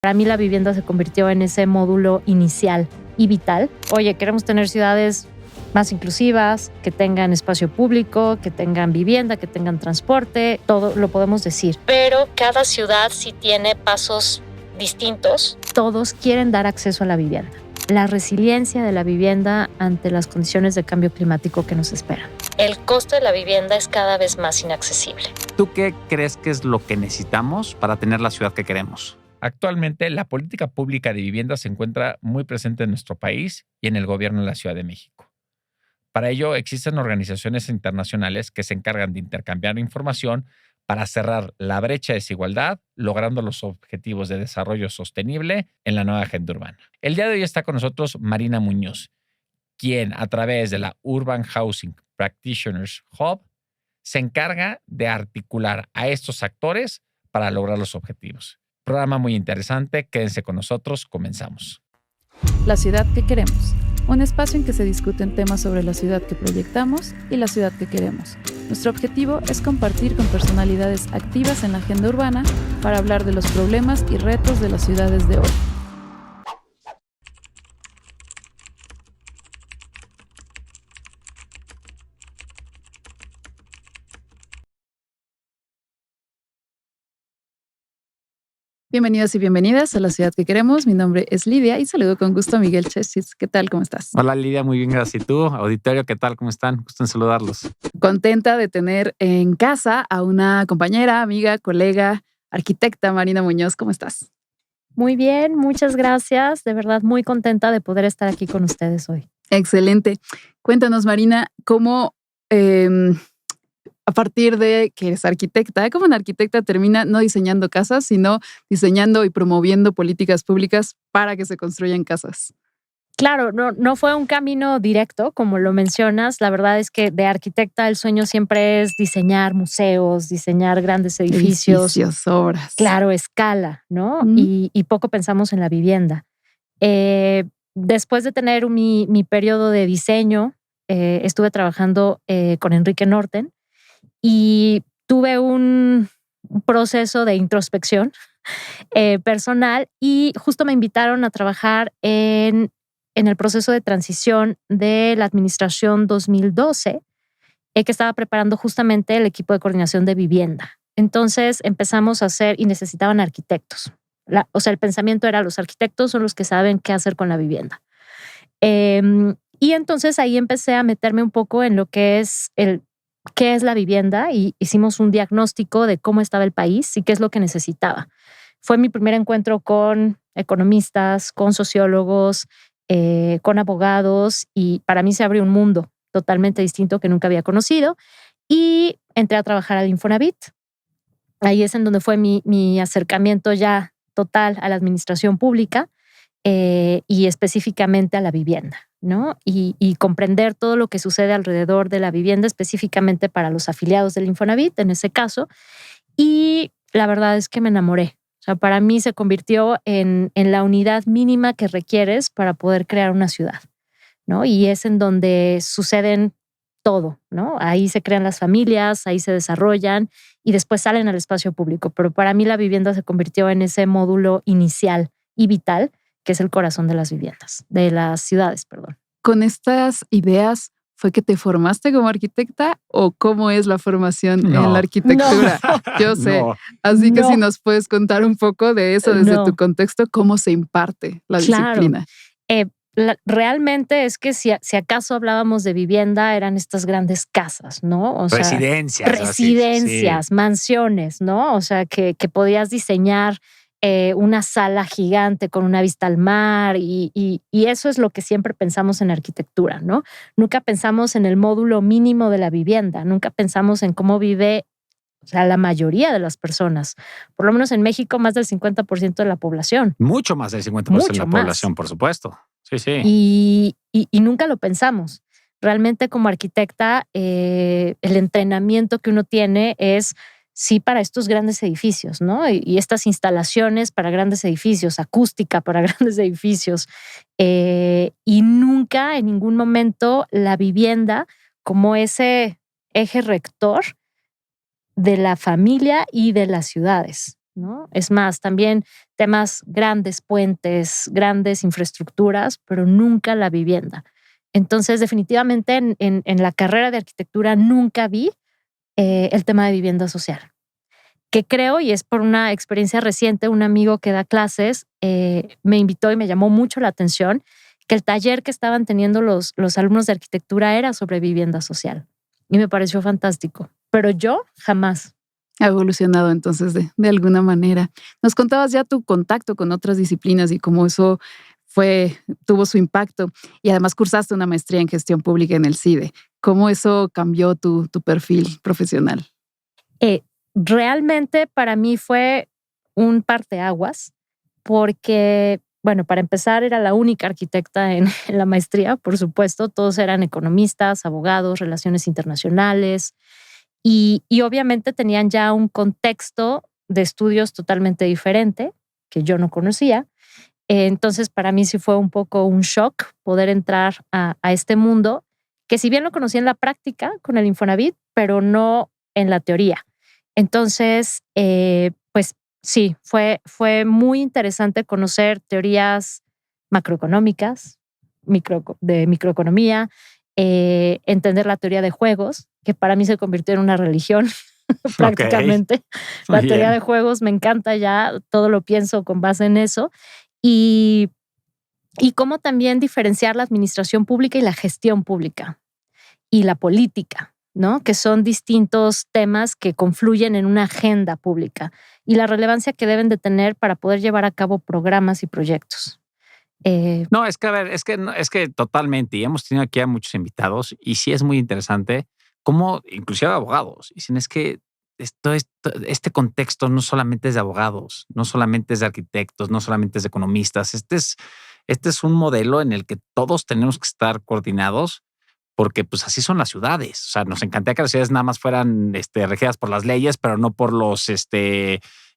Para mí la vivienda se convirtió en ese módulo inicial y vital. Oye, queremos tener ciudades más inclusivas, que tengan espacio público, que tengan vivienda, que tengan transporte, todo lo podemos decir. Pero cada ciudad sí tiene pasos distintos. Todos quieren dar acceso a la vivienda. La resiliencia de la vivienda ante las condiciones de cambio climático que nos esperan. El costo de la vivienda es cada vez más inaccesible. ¿Tú qué crees que es lo que necesitamos para tener la ciudad que queremos? Actualmente, la política pública de vivienda se encuentra muy presente en nuestro país y en el gobierno de la Ciudad de México. Para ello, existen organizaciones internacionales que se encargan de intercambiar información para cerrar la brecha de desigualdad, logrando los objetivos de desarrollo sostenible en la nueva agenda urbana. El día de hoy está con nosotros Marina Muñoz, quien a través de la Urban Housing Practitioners Hub se encarga de articular a estos actores para lograr los objetivos. Programa muy interesante, quédense con nosotros, comenzamos. La ciudad que queremos, un espacio en que se discuten temas sobre la ciudad que proyectamos y la ciudad que queremos. Nuestro objetivo es compartir con personalidades activas en la agenda urbana para hablar de los problemas y retos de las ciudades de hoy. Bienvenidos y bienvenidas a La Ciudad que Queremos. Mi nombre es Lidia y saludo con gusto a Miguel Chesis. ¿Qué tal? ¿Cómo estás? Hola Lidia, muy bien, gracias. ¿Y tú? Auditorio, ¿qué tal? ¿Cómo están? Gusto en saludarlos. Contenta de tener en casa a una compañera, amiga, colega, arquitecta, Marina Muñoz. ¿Cómo estás? Muy bien, muchas gracias. De verdad, muy contenta de poder estar aquí con ustedes hoy. Excelente. Cuéntanos, Marina, cómo a partir de que eres arquitecta, cómo una arquitecta termina no diseñando casas, sino diseñando y promoviendo políticas públicas para que se construyan casas. Claro, no fue un camino directo, como lo mencionas. La verdad es que de arquitecta el sueño siempre es diseñar museos, diseñar grandes edificios. Obras. Claro, escala, ¿no? Y poco pensamos en la vivienda. Después de tener mi periodo de diseño, estuve trabajando con Enrique Norten y tuve un proceso de introspección personal y justo me invitaron a trabajar en el proceso de transición de la administración 2012, que estaba preparando justamente el equipo de coordinación de vivienda. Entonces empezamos a hacer y necesitaban arquitectos. El pensamiento era los arquitectos son los que saben qué hacer con la vivienda. Y entonces ahí empecé a meterme un poco en lo que es qué es la vivienda y hicimos un diagnóstico de cómo estaba el país y qué es lo que necesitaba. Fue mi primer encuentro con economistas, con sociólogos, con abogados y para mí se abrió un mundo totalmente distinto que nunca había conocido y entré a trabajar al Infonavit. Ahí es en donde fue mi acercamiento ya total a la administración pública y específicamente a la vivienda, ¿no? Y comprender todo lo que sucede alrededor de la vivienda, específicamente para los afiliados del Infonavit, en ese caso. Y la verdad es que me enamoré. O sea, para mí se convirtió en la unidad mínima que requieres para poder crear una ciudad, ¿no? Y es en donde suceden todo, ¿no? Ahí se crean las familias, ahí se desarrollan y después salen al espacio público. Pero para mí la vivienda se convirtió en ese módulo inicial y vital que es el corazón de las viviendas, de las ciudades, perdón. ¿Con estas ideas fue que te formaste como arquitecta o cómo es la formación en la arquitectura? Yo sé. Así que si nos puedes contar un poco de eso desde tu contexto, cómo se imparte la disciplina. Realmente es que si acaso hablábamos de vivienda, eran estas grandes casas, ¿no? O sea, residencias, sí. Mansiones, ¿no? O sea, que podías diseñar una sala gigante con una vista al mar y eso es lo que siempre pensamos en arquitectura, ¿no? Nunca pensamos en el módulo mínimo de la vivienda, nunca pensamos en cómo vive la mayoría de las personas. Por lo menos en México, más del 50% de la población. Mucho más del 50% de la población, por supuesto. Sí, sí. Y nunca lo pensamos. Realmente como arquitecta, el entrenamiento que uno tiene es sí para estos grandes edificios, ¿no? Y estas instalaciones para grandes edificios, acústica para grandes edificios. Y nunca en ningún momento la vivienda como ese eje rector de la familia y de las ciudades. ¿no? Es más, también temas grandes puentes, grandes infraestructuras, pero nunca la vivienda. Entonces, definitivamente en la carrera de arquitectura nunca vi el tema de vivienda social. Que creo, y es por una experiencia reciente, un amigo que da clases me invitó y me llamó mucho la atención que el taller que estaban teniendo los alumnos de arquitectura era sobre vivienda social. Y me pareció fantástico. Pero yo jamás. Ha evolucionado entonces de alguna manera. Nos contabas ya tu contacto con otras disciplinas y cómo eso tuvo su impacto. Y además cursaste una maestría en gestión pública en el CIDE. ¿Cómo eso cambió tu perfil profesional? Realmente para mí fue un parteaguas porque, bueno, para empezar era la única arquitecta en la maestría, por supuesto. Todos eran economistas, abogados, relaciones internacionales y obviamente tenían ya un contexto de estudios totalmente diferente que yo no conocía. Entonces para mí sí fue un poco un shock poder entrar a este mundo que si bien lo conocí en la práctica con el Infonavit, pero no en la teoría. Entonces, pues sí, fue muy interesante conocer teorías macroeconómicas, de microeconomía, entender la teoría de juegos, que para mí se convirtió en una religión prácticamente. La teoría de juegos me encanta ya, todo lo pienso con base en eso. Y cómo también diferenciar la administración pública y la gestión pública y la política, ¿no? Que son distintos temas que confluyen en una agenda pública y la relevancia que deben de tener para poder llevar a cabo programas y proyectos. No, es que a ver, es que totalmente. Y hemos tenido aquí a muchos invitados y sí es muy interesante cómo, inclusive abogados, dicen es que este contexto no solamente es de abogados, no solamente es de arquitectos, no solamente es de economistas. Este es un modelo en el que todos tenemos que estar coordinados porque pues así son las ciudades. O sea, nos encantaría que las ciudades nada más fueran regidas por las leyes, pero no por los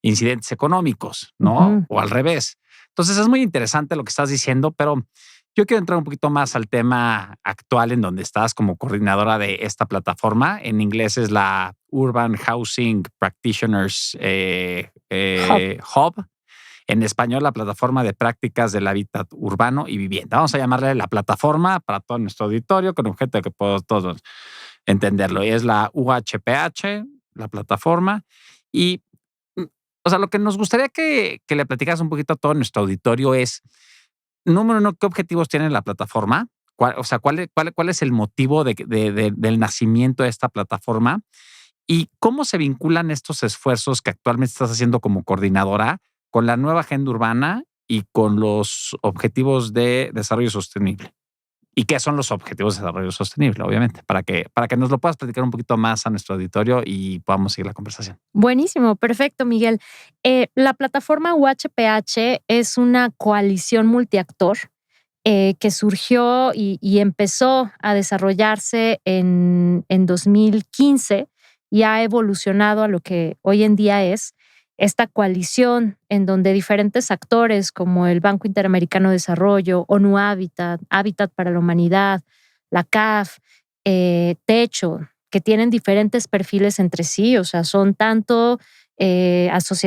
incidentes económicos, ¿no? O al revés. Entonces es muy interesante lo que estás diciendo, pero yo quiero entrar un poquito más al tema actual en donde estás como coordinadora de esta plataforma. En inglés es la Urban Housing Practitioners Hub. En español, la plataforma de prácticas del hábitat urbano y vivienda. Vamos a llamarle la plataforma para todo nuestro auditorio con objeto de que podamos todos entenderlo. Y es la UHPH, la plataforma. Y, o sea, lo que nos gustaría que le platicas un poquito a todo nuestro auditorio es, número uno, ¿qué objetivos tiene la plataforma? ¿Cuál es el motivo del nacimiento de esta plataforma? ¿Y cómo se vinculan estos esfuerzos que actualmente estás haciendo como coordinadora con la nueva agenda urbana y con los objetivos de desarrollo sostenible? ¿Y qué son los objetivos de desarrollo sostenible? Obviamente, para que nos lo puedas platicar un poquito más a nuestro auditorio y podamos seguir la conversación. Buenísimo, perfecto, Miguel. La plataforma UHPH es una coalición multiactor que surgió y empezó a desarrollarse en 2015 y ha evolucionado a lo que hoy en día es esta coalición en donde diferentes actores como el Banco Interamericano de Desarrollo, ONU Habitat, Hábitat para la Humanidad, la CAF, Techo, que tienen diferentes perfiles entre sí, o sea, son tanto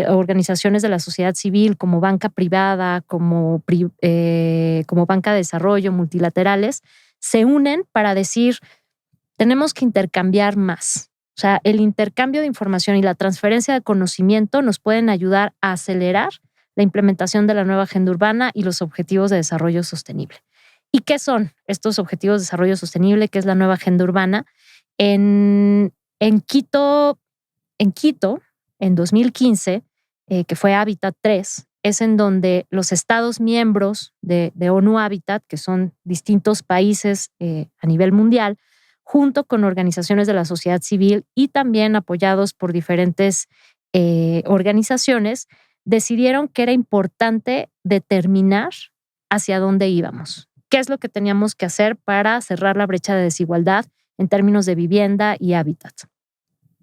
organizaciones de la sociedad civil como banca privada, como banca de desarrollo, multilaterales, se unen para decir, tenemos que intercambiar más. O sea, el intercambio de información y la transferencia de conocimiento nos pueden ayudar a acelerar la implementación de la nueva agenda urbana y los objetivos de desarrollo sostenible. ¿Y qué son estos objetivos de desarrollo sostenible? ¿Qué es la nueva agenda urbana? En Quito, en 2015, que fue Hábitat 3, es en donde los estados miembros de ONU Habitat, que son distintos países a nivel mundial, junto con organizaciones de la sociedad civil y también apoyados por diferentes organizaciones, decidieron que era importante determinar hacia dónde íbamos. ¿Qué es lo que teníamos que hacer para cerrar la brecha de desigualdad en términos de vivienda y hábitat?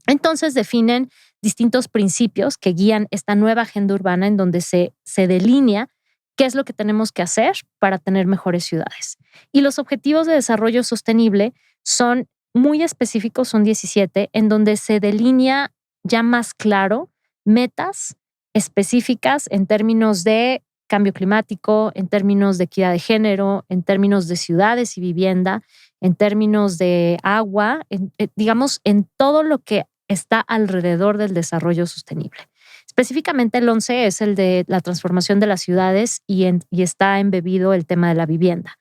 Entonces definen distintos principios que guían esta nueva agenda urbana en donde se delinea qué es lo que tenemos que hacer para tener mejores ciudades. Y los objetivos de desarrollo sostenible son muy específicos, son 17, en donde se delinea ya más claro metas específicas en términos de cambio climático, en términos de equidad de género, en términos de ciudades y vivienda, en términos de agua, digamos, en todo lo que está alrededor del desarrollo sostenible. Específicamente el 11 es el de la transformación de las ciudades y está embebido el tema de la vivienda.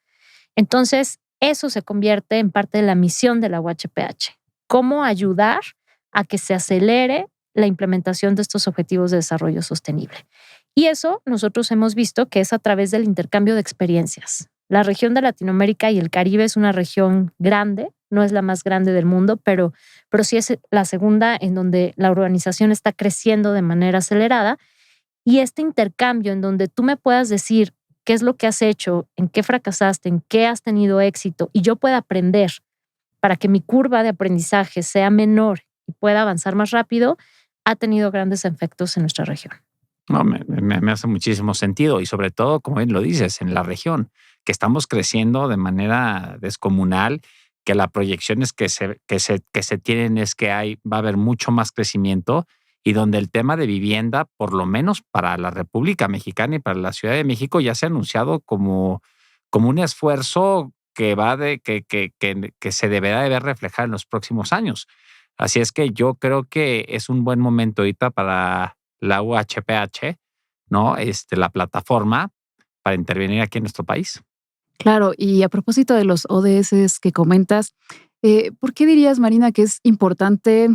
Entonces, eso se convierte en parte de la misión de la UHPH. ¿Cómo ayudar a que se acelere la implementación de estos objetivos de desarrollo sostenible? Y eso nosotros hemos visto que es a través del intercambio de experiencias. La región de Latinoamérica y el Caribe es una región grande, no es la más grande del mundo, pero sí es la segunda en donde la urbanización está creciendo de manera acelerada. Y este intercambio en donde tú me puedas decir qué es lo que has hecho, en qué fracasaste, en qué has tenido éxito y yo pueda aprender para que mi curva de aprendizaje sea menor y pueda avanzar más rápido, ha tenido grandes efectos en nuestra región. No, me hace muchísimo sentido y sobre todo, como bien lo dices, en la región, que estamos creciendo de manera descomunal, que la proyección es que se tienen es que va a haber mucho más crecimiento y donde el tema de vivienda, por lo menos para la República Mexicana y para la Ciudad de México, ya se ha anunciado como un esfuerzo que que se deberá de ver reflejado en los próximos años. Así es que yo creo que es un buen momento ahorita para la UHPH, ¿no? La plataforma para intervenir aquí en nuestro país. Claro, y a propósito de los ODS que comentas, ¿por qué dirías, Marina, que es importante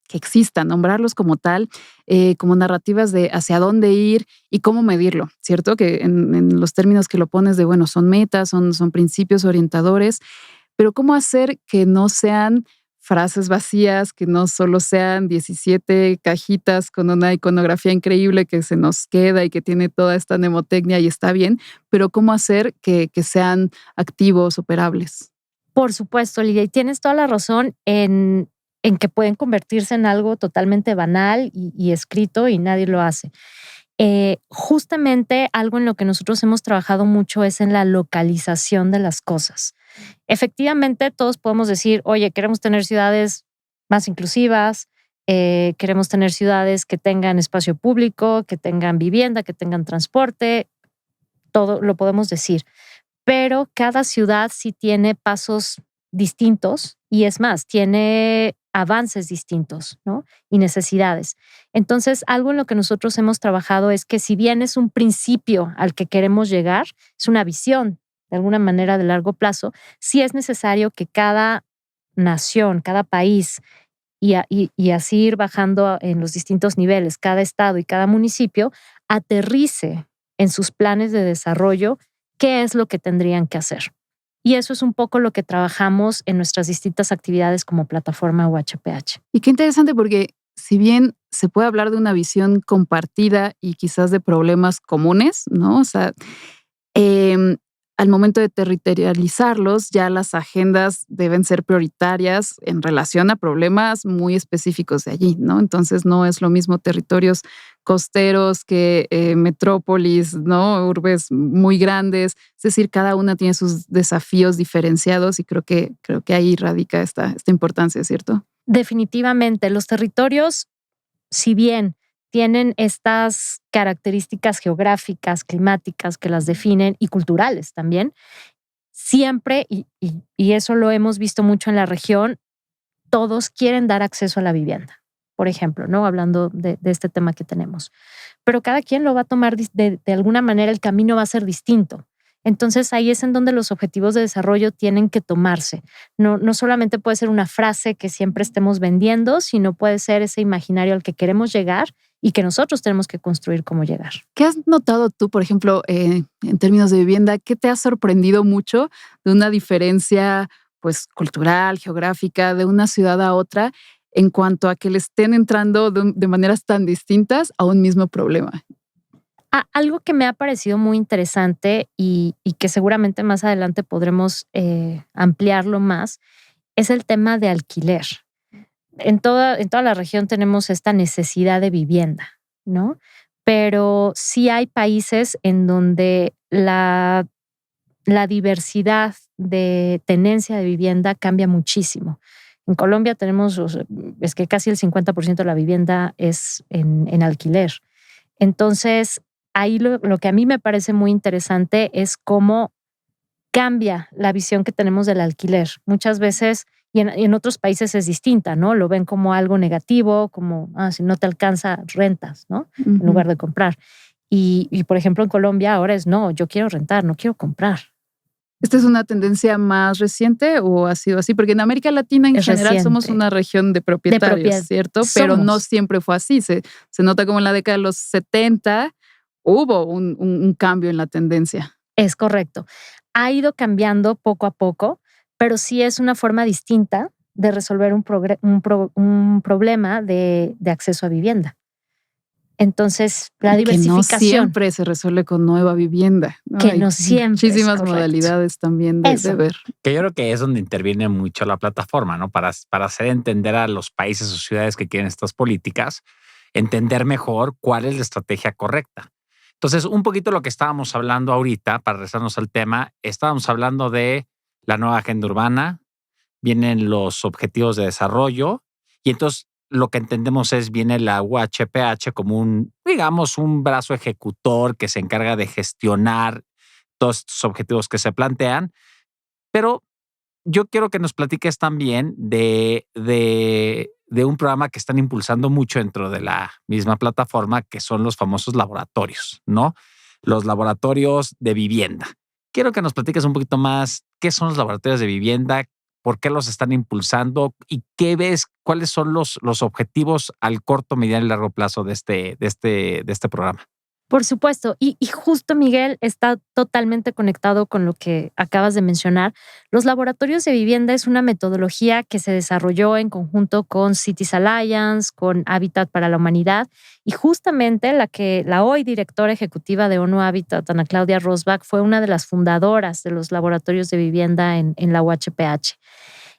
que existan, nombrarlos como tal, como narrativas de hacia dónde ir y cómo medirlo, ¿cierto? Que en los términos que lo pones de, bueno, son metas, son principios orientadores, pero ¿cómo hacer que no sean frases vacías, que no solo sean 17 cajitas con una iconografía increíble que se nos queda y que tiene toda esta mnemotecnia y está bien, pero cómo hacer que sean activos, operables? Por supuesto, Lidia, y tienes toda la razón en que pueden convertirse en algo totalmente banal y escrito y nadie lo hace. Justamente algo en lo que nosotros hemos trabajado mucho es en la localización de las cosas. Efectivamente, todos podemos decir, oye, queremos tener ciudades más inclusivas, queremos tener ciudades que tengan espacio público, que tengan vivienda, que tengan transporte, todo lo podemos decir. Pero cada ciudad sí tiene pasos distintos y es más, tiene avances distintos, ¿no? Y necesidades. Entonces, algo en lo que nosotros hemos trabajado es que si bien es un principio al que queremos llegar, es una visión de alguna manera de largo plazo, sí es necesario que cada nación, cada país y así ir bajando en los distintos niveles, cada estado y cada municipio aterrice en sus planes de desarrollo qué es lo que tendrían que hacer. Y eso es un poco lo que trabajamos en nuestras distintas actividades como plataforma UHPH. Y qué interesante porque si bien se puede hablar de una visión compartida y quizás de problemas comunes, ¿no? O sea, al momento de territorializarlos, ya las agendas deben ser prioritarias en relación a problemas muy específicos de allí, ¿no? Entonces no es lo mismo territorios costeros que metrópolis, ¿no? Urbes muy grandes. Es decir, cada una tiene sus desafíos diferenciados y creo que ahí radica esta importancia, ¿cierto? Definitivamente, los territorios, si bien tienen estas características geográficas, climáticas que las definen y culturales también, siempre, y eso lo hemos visto mucho en la región, todos quieren dar acceso a la vivienda, por ejemplo, ¿no? Hablando de este tema que tenemos. Pero cada quien lo va a tomar de alguna manera, el camino va a ser distinto. Entonces ahí es en donde los objetivos de desarrollo tienen que tomarse. No solamente puede ser una frase que siempre estemos vendiendo, sino puede ser ese imaginario al que queremos llegar y que nosotros tenemos que construir cómo llegar. ¿Qué has notado tú, por ejemplo, en términos de vivienda? ¿Qué te ha sorprendido mucho de una diferencia pues, cultural, geográfica, de una ciudad a otra, en cuanto a que le estén entrando de maneras tan distintas a un mismo problema? Algo que me ha parecido muy interesante y que seguramente más adelante podremos ampliarlo más es el tema de alquiler. En toda la región tenemos esta necesidad de vivienda, ¿no? Pero sí hay países en donde la diversidad de tenencia de vivienda cambia muchísimo. En Colombia tenemos, es que casi el 50% de la vivienda es en alquiler. Entonces, ahí lo que a mí me parece muy interesante es cómo cambia la visión que tenemos del alquiler. Muchas veces, y en otros países es distinta, ¿no? Lo ven como algo negativo, como, si no te alcanza, rentas, ¿no? En lugar de comprar. Y, por ejemplo, en Colombia ahora es, no, yo quiero rentar, no quiero comprar. ¿Esta es una tendencia más reciente o ha sido así? Porque en América Latina en general somos una región de propietarios, ¿cierto? Pero no siempre fue así. Se nota como en la década de los 70 hubo un cambio en la tendencia. Es correcto. Ha ido cambiando poco a poco, pero sí es una forma distinta de resolver un problema de acceso a vivienda. Entonces, la diversificación. Que no siempre se resuelve con nueva vivienda, ¿no? Que no siempre. Muchísimas modalidades también de ver. Que yo creo que es donde interviene mucho la plataforma, ¿no? Para hacer entender a los países o ciudades que quieren estas políticas, entender mejor cuál es la estrategia correcta. Entonces, un poquito lo que estábamos hablando ahorita, para regresarnos al tema, estábamos hablando de la nueva agenda urbana, vienen los objetivos de desarrollo y entonces lo que entendemos viene la UHPH como un brazo ejecutor que se encarga de gestionar todos estos objetivos que se plantean. Pero yo quiero que nos platiques también de un programa que están impulsando mucho dentro de la misma plataforma, que son los famosos laboratorios, ¿no? Los laboratorios de vivienda. Quiero que nos platiques un poquito más qué son los laboratorios de vivienda, por qué los están impulsando y qué ves, cuáles son los objetivos al corto, mediano y largo plazo de este programa. Por supuesto. Y justo, Miguel, está totalmente conectado con lo que acabas de mencionar. Los laboratorios de vivienda es una metodología que se desarrolló en conjunto con Cities Alliance, con Hábitat para la Humanidad, y justamente la hoy directora ejecutiva de ONU Hábitat, Ana Claudia Rosbach, fue una de las fundadoras de los laboratorios de vivienda en la UHPH.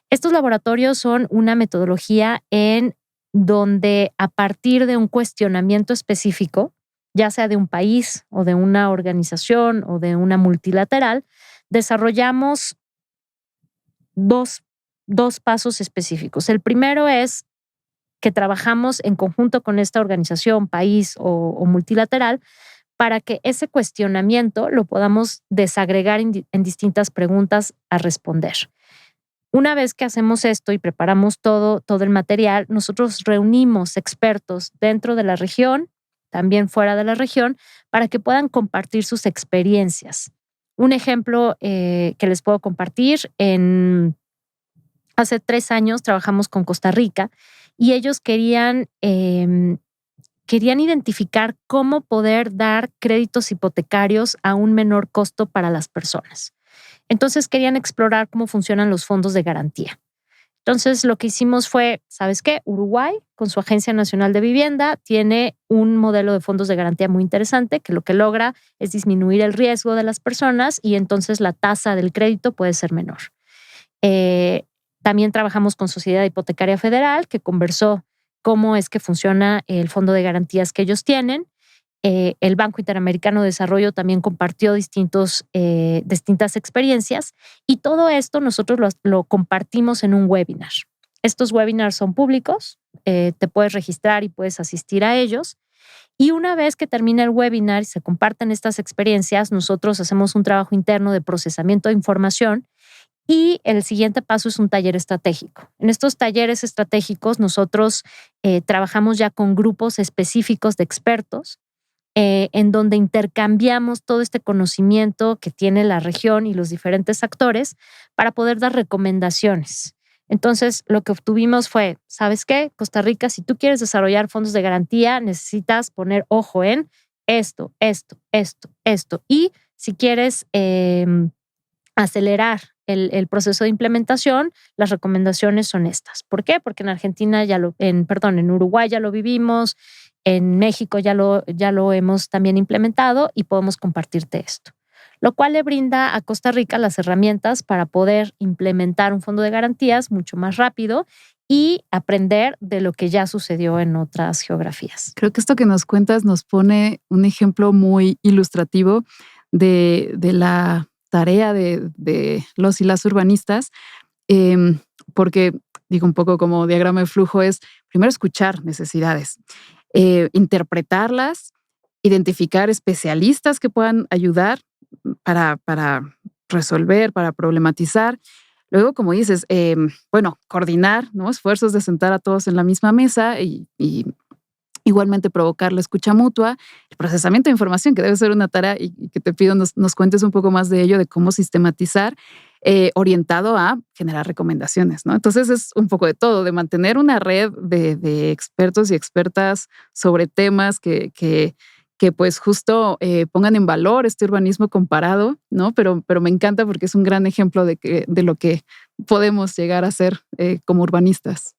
Estos laboratorios son una metodología en donde, a partir de un cuestionamiento específico, ya sea de un país o de una organización o de una multilateral, desarrollamos dos pasos específicos. El primero es que trabajamos en conjunto con esta organización, país o multilateral, para que ese cuestionamiento lo podamos desagregar en distintas preguntas a responder. Una vez que hacemos esto y preparamos todo el material, nosotros reunimos expertos dentro de la región, también fuera de la región, para que puedan compartir sus experiencias. Un ejemplo que les puedo compartir, hace 3 años trabajamos con Costa Rica y ellos querían identificar cómo poder dar créditos hipotecarios a un menor costo para las personas. Entonces querían explorar cómo funcionan los fondos de garantía. Entonces, lo que hicimos fue, ¿sabes qué? Uruguay, con su Agencia Nacional de Vivienda, tiene un modelo de fondos de garantía muy interesante que lo que logra es disminuir el riesgo de las personas y entonces la tasa del crédito puede ser menor. También trabajamos con Sociedad Hipotecaria Federal, que conversó cómo es que funciona el fondo de garantías que ellos tienen. El Banco Interamericano de Desarrollo también compartió distintas experiencias y todo esto nosotros lo compartimos en un webinar. Estos webinars son públicos, te puedes registrar y puedes asistir a ellos. Y una vez que termina el webinar y se comparten estas experiencias, nosotros hacemos un trabajo interno de procesamiento de información y el siguiente paso es un taller estratégico. En estos talleres estratégicos nosotros trabajamos ya con grupos específicos de expertos en donde intercambiamos todo este conocimiento que tiene la región y los diferentes actores para poder dar recomendaciones. Entonces, lo que obtuvimos fue, ¿sabes qué? Costa Rica, si tú quieres desarrollar fondos de garantía, necesitas poner ojo en esto. Y si quieres acelerar el proceso de implementación, las recomendaciones son estas. ¿Por qué? Porque en Argentina en Uruguay ya lo vivimos, en México ya lo hemos también implementado y podemos compartirte esto. Lo cual le brinda a Costa Rica las herramientas para poder implementar un fondo de garantías mucho más rápido y aprender de lo que ya sucedió en otras geografías. Creo que esto que nos cuentas nos pone un ejemplo muy ilustrativo de la tarea de los y las urbanistas, porque digo un poco como diagrama de flujo es primero escuchar necesidades, interpretarlas identificar especialistas que puedan ayudar para resolver, para problematizar. Luego, como dices, coordinar, ¿no? Esfuerzos de sentar a todos en la misma mesa y igualmente provocar la escucha mutua, el procesamiento de información, que debe ser una tarea y que te pido nos cuentes un poco más de ello, de cómo sistematizar, orientado a generar recomendaciones, ¿no? Entonces es un poco de todo, de mantener una red de expertos y expertas sobre temas que pues justo pongan en valor este urbanismo comparado, ¿no? Pero me encanta porque es un gran ejemplo de lo que podemos llegar a ser como urbanistas.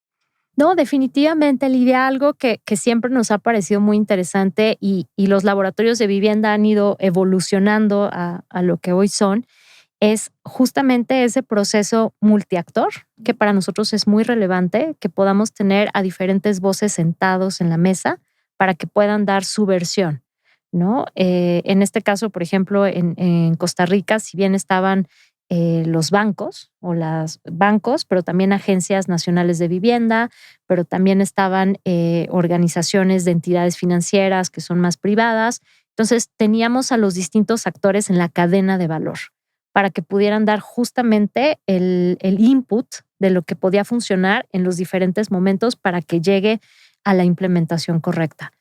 No, definitivamente, Lidia, algo que siempre nos ha parecido muy interesante y los laboratorios de vivienda han ido evolucionando a lo que hoy son, es justamente ese proceso multiactor, que para nosotros es muy relevante, que podamos tener a diferentes voces sentados en la mesa para que puedan dar su versión, ¿no? En este caso, por ejemplo, en Costa Rica, si bien estaban los bancos pero también agencias nacionales de vivienda, pero también estaban organizaciones de entidades financieras que son más privadas. Entonces, teníamos a los distintos actores en la cadena de valor para que pudieran dar justamente el input de lo que podía funcionar en los diferentes momentos para que llegue a la implementación correcta.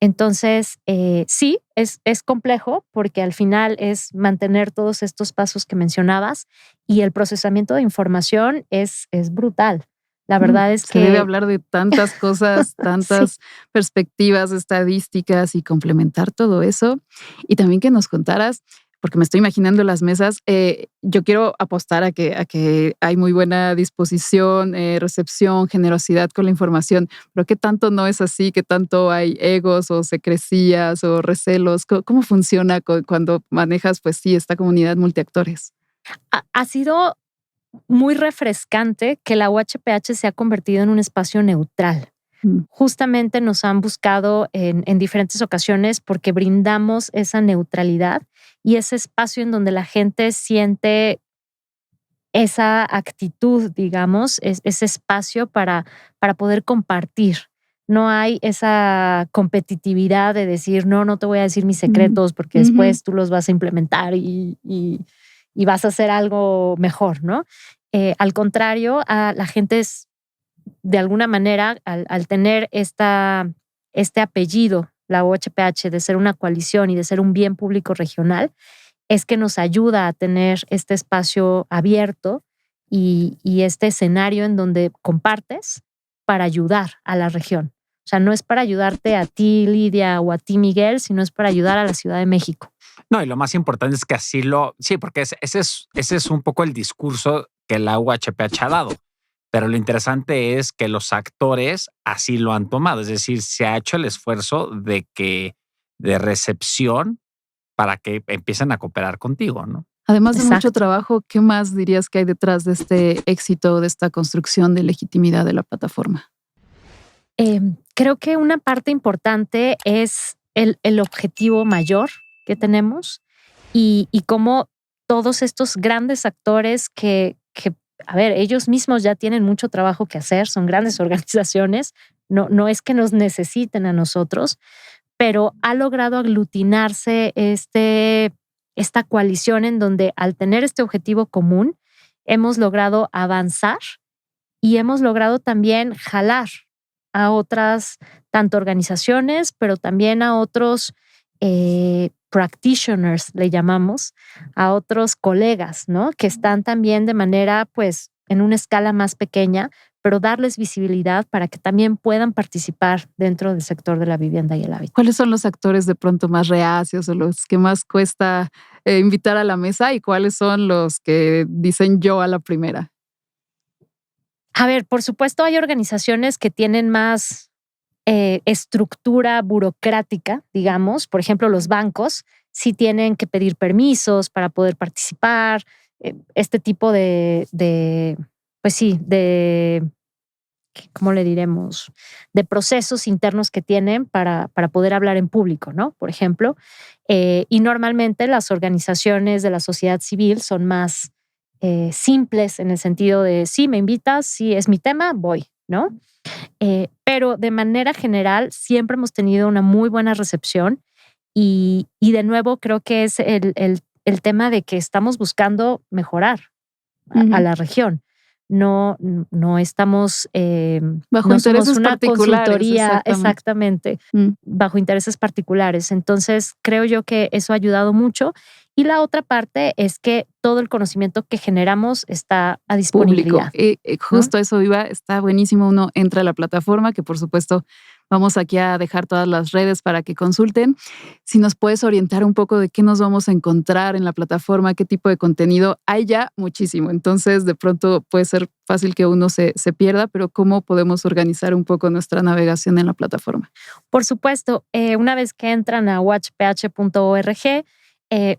Entonces, sí, es complejo porque al final es mantener todos estos pasos que mencionabas y el procesamiento de información es brutal. La verdad es que... Se debe hablar de tantas cosas, tantas sí. perspectivas, estadísticas y complementar todo eso. Y también que nos contaras, porque me estoy imaginando las mesas, yo quiero apostar a que hay muy buena disposición, recepción, generosidad con la información, pero ¿qué tanto no es así? ¿Qué tanto hay egos o secrecías o recelos? ¿Cómo funciona cuando manejas, pues sí, esta comunidad multiactores? Ha sido muy refrescante que la UHPH se ha convertido en un espacio neutral. Justamente nos han buscado en diferentes ocasiones porque brindamos esa neutralidad y ese espacio en donde la gente siente esa actitud, digamos, ese espacio para poder compartir. No hay esa competitividad de decir, no te voy a decir mis secretos porque después tú los vas a implementar y vas a hacer algo mejor, ¿no? Al contrario, la gente es de alguna manera, al tener este apellido, la UHPH, de ser una coalición y de ser un bien público regional, es que nos ayuda a tener este espacio abierto y este escenario en donde compartes para ayudar a la región. O sea, no es para ayudarte a ti, Lidia, o a ti, Miguel, sino es para ayudar a la Ciudad de México. No, y lo más importante es que así sí, porque ese es un poco el discurso que la UHPH ha dado. Pero lo interesante es que los actores así lo han tomado. Es decir, se ha hecho el esfuerzo de recepción para que empiecen a cooperar contigo, ¿no? Además de mucho trabajo, ¿qué más dirías que hay detrás de este éxito, de esta construcción de legitimidad de la plataforma? Creo que una parte importante es el objetivo mayor que tenemos y cómo todos estos grandes actores que a ver, ellos mismos ya tienen mucho trabajo que hacer, son grandes organizaciones, no es que nos necesiten a nosotros, pero ha logrado aglutinarse esta coalición en donde al tener este objetivo común hemos logrado avanzar y hemos logrado también jalar a otras tanto organizaciones, pero también a otros practitioners, le llamamos, a otros colegas, ¿no? Que están también de manera, pues, en una escala más pequeña, pero darles visibilidad para que también puedan participar dentro del sector de la vivienda y el hábitat. ¿Cuáles son los actores de pronto más reacios o los que más cuesta invitar a la mesa y cuáles son los que dicen yo a la primera? A ver, por supuesto hay organizaciones que tienen más estructura burocrática, digamos. Por ejemplo, los bancos sí tienen que pedir permisos para poder participar. Este tipo pues sí, ¿cómo le diremos? De procesos internos que tienen para poder hablar en público, ¿no? Por ejemplo. Y normalmente las organizaciones de la sociedad civil son más simples en el sentido de, sí, me invitas, sí, es mi tema, voy, ¿no? Pero de manera general siempre hemos tenido una muy buena recepción Y de nuevo creo que es el tema de que estamos buscando mejorar a la región. No estamos bajo no intereses somos una particulares, consultoría exactamente bajo intereses particulares. Entonces creo yo que eso ha ayudado mucho. Y la otra parte es que todo el conocimiento que generamos está a disponibilidad. Justo eso iba, está buenísimo. Uno entra a la plataforma, que por supuesto vamos aquí a dejar todas las redes para que consulten. Si nos puedes orientar un poco de qué nos vamos a encontrar en la plataforma, qué tipo de contenido, hay ya muchísimo. Entonces de pronto puede ser fácil que uno se pierda, pero ¿cómo podemos organizar un poco nuestra navegación en la plataforma? Por supuesto, una vez que entran a watchph.org,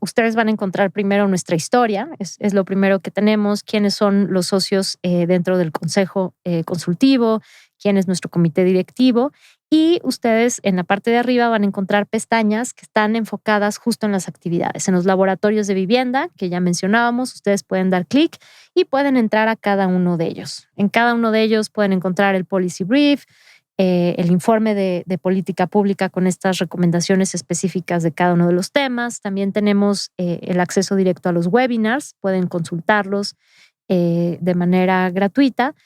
ustedes van a encontrar primero nuestra historia, es lo primero que tenemos, quiénes son los socios dentro del consejo consultivo, quién es nuestro comité directivo, y ustedes en la parte de arriba van a encontrar pestañas que están enfocadas justo en las actividades. En los laboratorios de vivienda, que ya mencionábamos, ustedes pueden dar clic y pueden entrar a cada uno de ellos. En cada uno de ellos pueden encontrar el policy brief, el informe de política pública con estas recomendaciones específicas de cada uno de los temas. También tenemos el acceso directo a los webinars, pueden consultarlos de manera gratuita.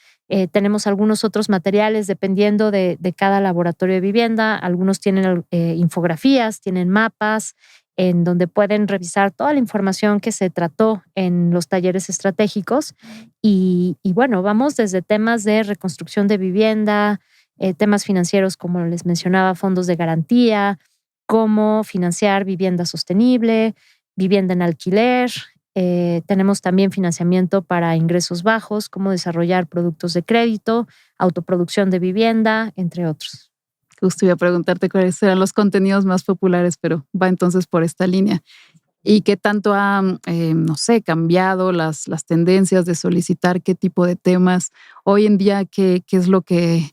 Tenemos algunos otros materiales dependiendo de cada laboratorio de vivienda. Algunos tienen infografías, tienen mapas en donde pueden revisar toda la información que se trató en los talleres estratégicos. Y bueno, vamos desde temas de reconstrucción de vivienda, temas financieros, como les mencionaba, fondos de garantía, cómo financiar vivienda sostenible, vivienda en alquiler. Tenemos también financiamiento para ingresos bajos, cómo desarrollar productos de crédito, autoproducción de vivienda, entre otros. Justo iba a preguntarte cuáles eran los contenidos más populares, pero va entonces por esta línea. ¿Y qué tanto ha, no sé, cambiado las tendencias de solicitar qué tipo de temas? Hoy en día, ¿qué es lo que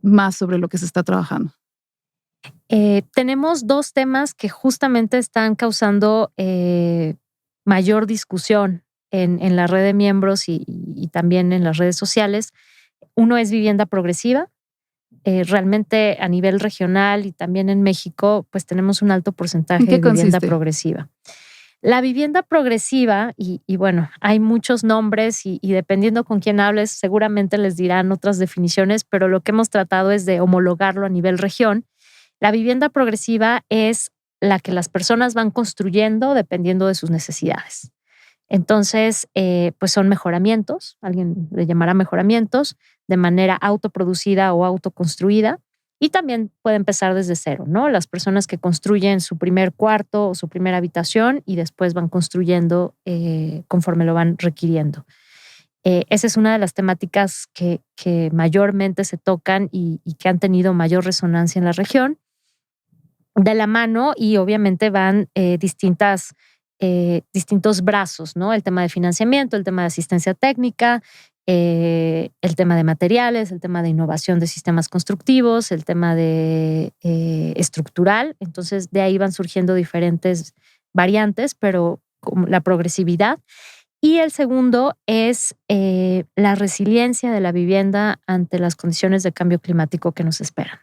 más sobre lo que se está trabajando? Tenemos dos temas que justamente están causando mayor discusión en la red de miembros y también en las redes sociales. Uno es vivienda progresiva. Realmente a nivel regional y también en México, pues tenemos un alto porcentaje de vivienda progresiva. La vivienda progresiva, y bueno, hay muchos nombres y dependiendo con quién hables, seguramente les dirán otras definiciones, pero lo que hemos tratado es de homologarlo a nivel región. La vivienda progresiva es la que las personas van construyendo dependiendo de sus necesidades. Entonces, pues son mejoramientos, alguien le llamará mejoramientos, de manera autoproducida o autoconstruida. Y también puede empezar desde cero, ¿no? Las personas que construyen su primer cuarto o su primera habitación y después van construyendo conforme lo van requiriendo. Esa es una de las temáticas que mayormente se tocan y que han tenido mayor resonancia en la región. De la mano y obviamente van distintos brazos, ¿no? El tema de financiamiento, el tema de asistencia técnica, el tema de materiales, el tema de innovación de sistemas constructivos, el tema de estructural. Entonces, de ahí van surgiendo diferentes variantes, pero como la progresividad. Y el segundo es la resiliencia de la vivienda ante las condiciones de cambio climático que nos esperan.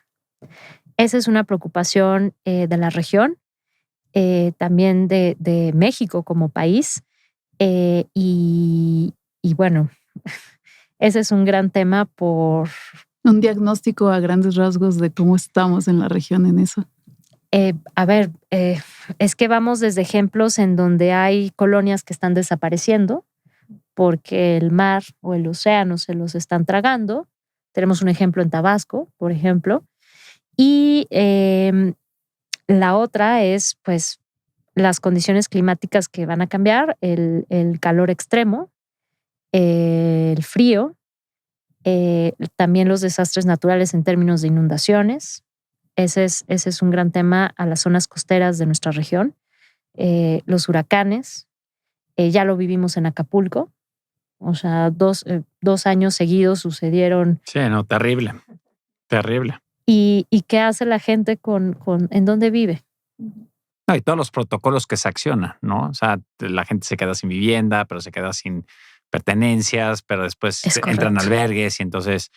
Esa es una preocupación de la región, también de México como país. Y bueno, ese es un gran tema por... Un diagnóstico a grandes rasgos de cómo estamos en la región en eso. Es que vamos desde ejemplos en donde hay colonias que están desapareciendo porque el mar o el océano se los están tragando. Tenemos un ejemplo en Tabasco, por ejemplo. Y la otra es, pues, las condiciones climáticas que van a cambiar, el calor extremo, el frío, también los desastres naturales en términos de inundaciones. Ese es un gran tema a las zonas costeras de nuestra región. Los huracanes, ya lo vivimos en Acapulco. O sea, dos años seguidos sucedieron. Sí, no, terrible, terrible. ¿Y qué hace la gente en dónde vive? No, y todos los protocolos que se accionan, ¿no? O sea, la gente se queda sin vivienda, pero se queda sin pertenencias, pero después entran albergues y entonces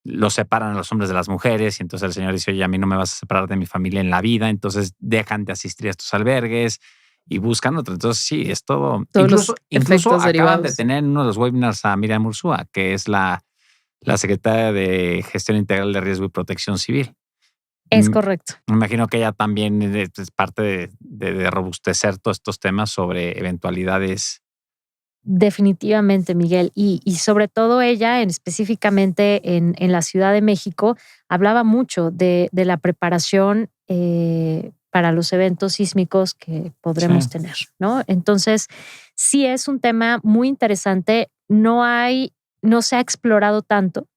los separan a los hombres de las mujeres y entonces el señor dice, oye, a mí no me vas a separar de mi familia en la vida, entonces dejan de asistir a estos albergues y buscan otro. Entonces sí, es todo. Todos los Incluso efectos acaban derivados. de tener en uno de los webinars a Miriam Ursúa, que es la secretaria de Gestión Integral de Riesgo y Protección Civil. Es correcto. Me imagino que ella también es parte de robustecer todos estos temas sobre eventualidades. Definitivamente, Miguel. Y sobre todo ella, específicamente en la Ciudad de México, hablaba mucho de la preparación para los eventos sísmicos que podremos tener, ¿no? Entonces, sí es un tema muy interesante. No se ha explorado tanto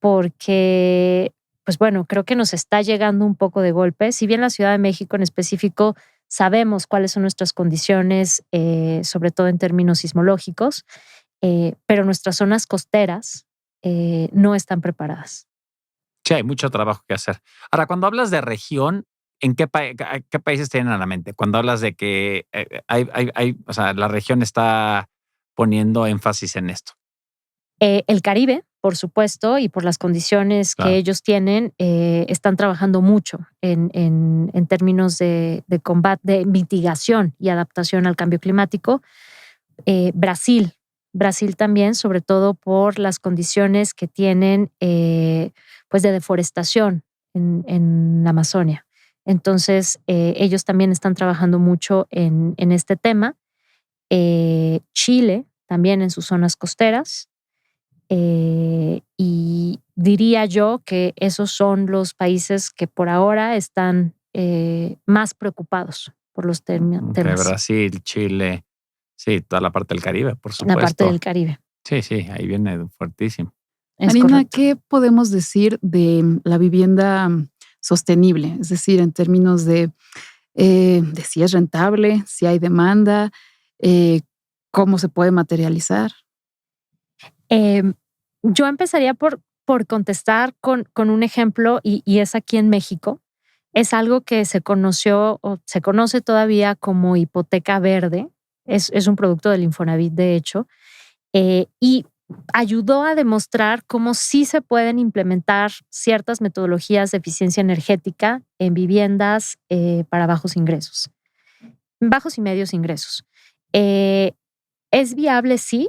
porque, pues bueno, creo que nos está llegando un poco de golpe. Si bien la Ciudad de México en específico sabemos cuáles son nuestras condiciones, sobre todo en términos sismológicos, pero nuestras zonas costeras no están preparadas. Sí, hay mucho trabajo que hacer. Ahora, cuando hablas de región, ¿en qué países tienen a la mente? Cuando hablas de que o sea, la región está poniendo énfasis en esto. El Caribe, por supuesto, y por las condiciones que ellos tienen, están trabajando mucho en términos de combate, de mitigación y adaptación al cambio climático. Brasil también, sobre todo por las condiciones que tienen pues de deforestación en la Amazonia. Entonces, ellos también están trabajando mucho en este tema. Chile también en sus zonas costeras. Y diría yo que esos son los países que por ahora están más preocupados por los temas. Brasil, Chile, sí, toda la parte del Caribe, por supuesto. La parte del Caribe. Sí, ahí viene fuertísimo. Marina, ¿qué podemos decir de la vivienda sostenible? Es decir, en términos de si es rentable, si hay demanda, cómo se puede materializar. Yo empezaría por contestar con un ejemplo y es aquí en México. Es algo que se conoció o se conoce todavía como hipoteca verde. Es un producto del Infonavit, de hecho, y ayudó a demostrar cómo sí se pueden implementar ciertas metodologías de eficiencia energética en viviendas para bajos ingresos, bajos y medios ingresos. Es viable, sí,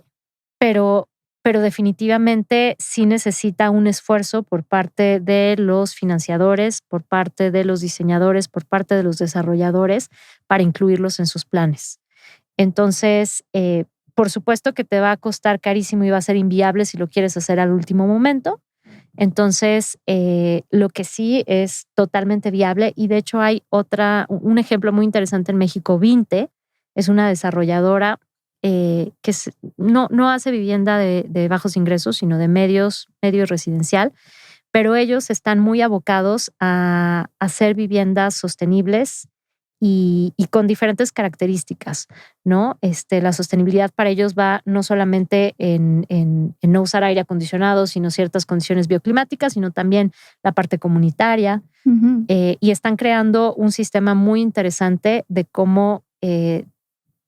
pero definitivamente sí necesita un esfuerzo por parte de los financiadores, por parte de los diseñadores, por parte de los desarrolladores para incluirlos en sus planes. Entonces, por supuesto que te va a costar carísimo y va a ser inviable si lo quieres hacer al último momento. Entonces, lo que sí es totalmente viable, y de hecho hay un ejemplo muy interesante en México. Vinte es una desarrolladora que no hace vivienda de bajos ingresos, sino de medio residencial, pero ellos están muy abocados a hacer viviendas sostenibles y con diferentes características, ¿no? La sostenibilidad para ellos va no solamente en no usar aire acondicionado, sino ciertas condiciones bioclimáticas, sino también la parte comunitaria. Uh-huh. Y están creando un sistema muy interesante de cómo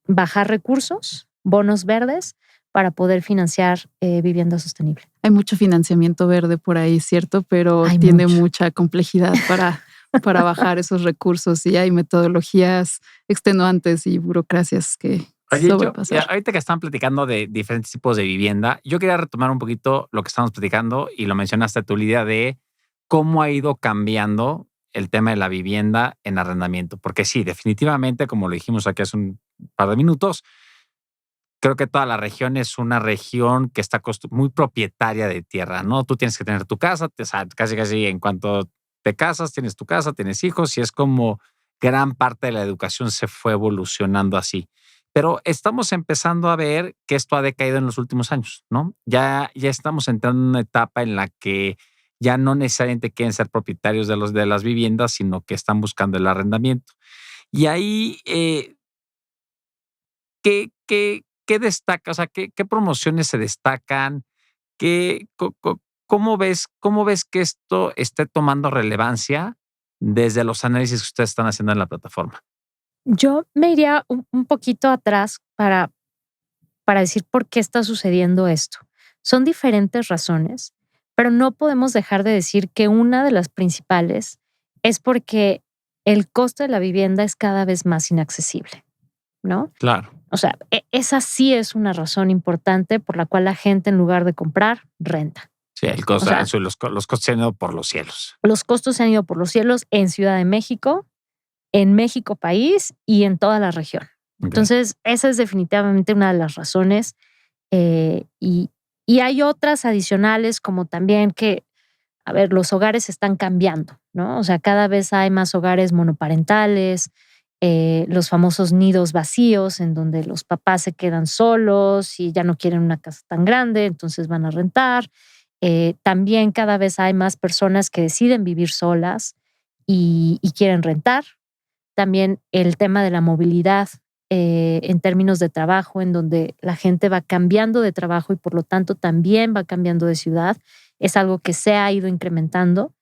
bajar recursos, bonos verdes, para poder financiar vivienda sostenible. Hay mucho financiamiento verde por ahí, ¿cierto? Pero tiene mucha complejidad para bajar esos recursos y hay metodologías extenuantes y burocracias que sobrepasar. Ahorita que están platicando de diferentes tipos de vivienda, yo quería retomar un poquito lo que estamos platicando y lo mencionaste tú, Lidia, de cómo ha ido cambiando el tema de la vivienda en arrendamiento. Porque sí, definitivamente, como lo dijimos aquí hace un par de minutos, creo que toda la región es una región que está muy propietaria de tierra, ¿no? Tú tienes que tener tu casa, casi en cuanto te casas, tienes tu casa, tienes hijos y es como gran parte de la educación se fue evolucionando así. Pero estamos empezando a ver que esto ha decaído en los últimos años, ¿no? Ya estamos entrando en una etapa en la que ya no necesariamente quieren ser propietarios de las viviendas, sino que están buscando el arrendamiento. Y ahí, ¿qué destaca? O sea, ¿qué promociones se destacan? ¿Cómo ves que esto esté tomando relevancia desde los análisis que ustedes están haciendo en la plataforma? Yo me iría un poquito atrás para decir por qué está sucediendo esto. Son diferentes razones, Pero no podemos dejar de decir que una de las principales es porque el costo de la vivienda es cada vez más inaccesible, ¿no? Claro. O sea, esa sí es una razón importante por la cual la gente, en lugar de comprar, renta. Sí, el costo, O sea, los costos se han ido por los cielos. Los costos se han ido por los cielos en Ciudad de México, en México país y en toda la región. Okay. Entonces, esa es definitivamente una de las razones. Y hay otras adicionales, como también que, a ver, los hogares están cambiando, ¿no? O sea, cada vez hay más hogares monoparentales, los famosos nidos vacíos, en donde los papás se quedan solos y ya no quieren una casa tan grande, entonces van a rentar. También cada vez hay más personas que deciden vivir solas y quieren rentar. También el tema de la movilidad en términos de trabajo, en donde la gente va cambiando de trabajo y por lo tanto también va cambiando de ciudad, es algo que se ha ido incrementando.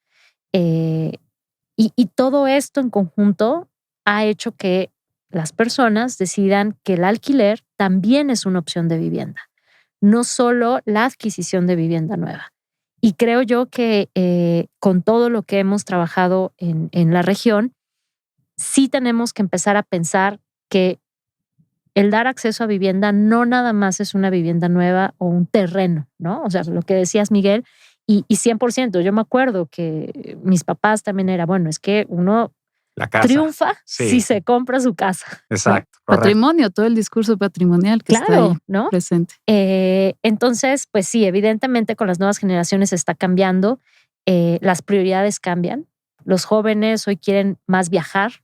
Y todo esto en conjunto ha hecho que las personas decidan que el alquiler también es una opción de vivienda, no solo la adquisición de vivienda nueva. Y creo yo que con todo lo que hemos trabajado en la región, sí tenemos que empezar a pensar que el dar acceso a vivienda no nada más es una vivienda nueva o un terreno, ¿no? O sea, lo que decías, Miguel, y 100%. Yo me acuerdo que mis papás también era, bueno, es que uno la casa triunfa si se compra su casa. Exacto. ¿No? Patrimonio, todo el discurso patrimonial que está ahí, ¿no? Presente. Entonces, pues sí, evidentemente con las nuevas generaciones está cambiando, las prioridades cambian. Los jóvenes hoy quieren más viajar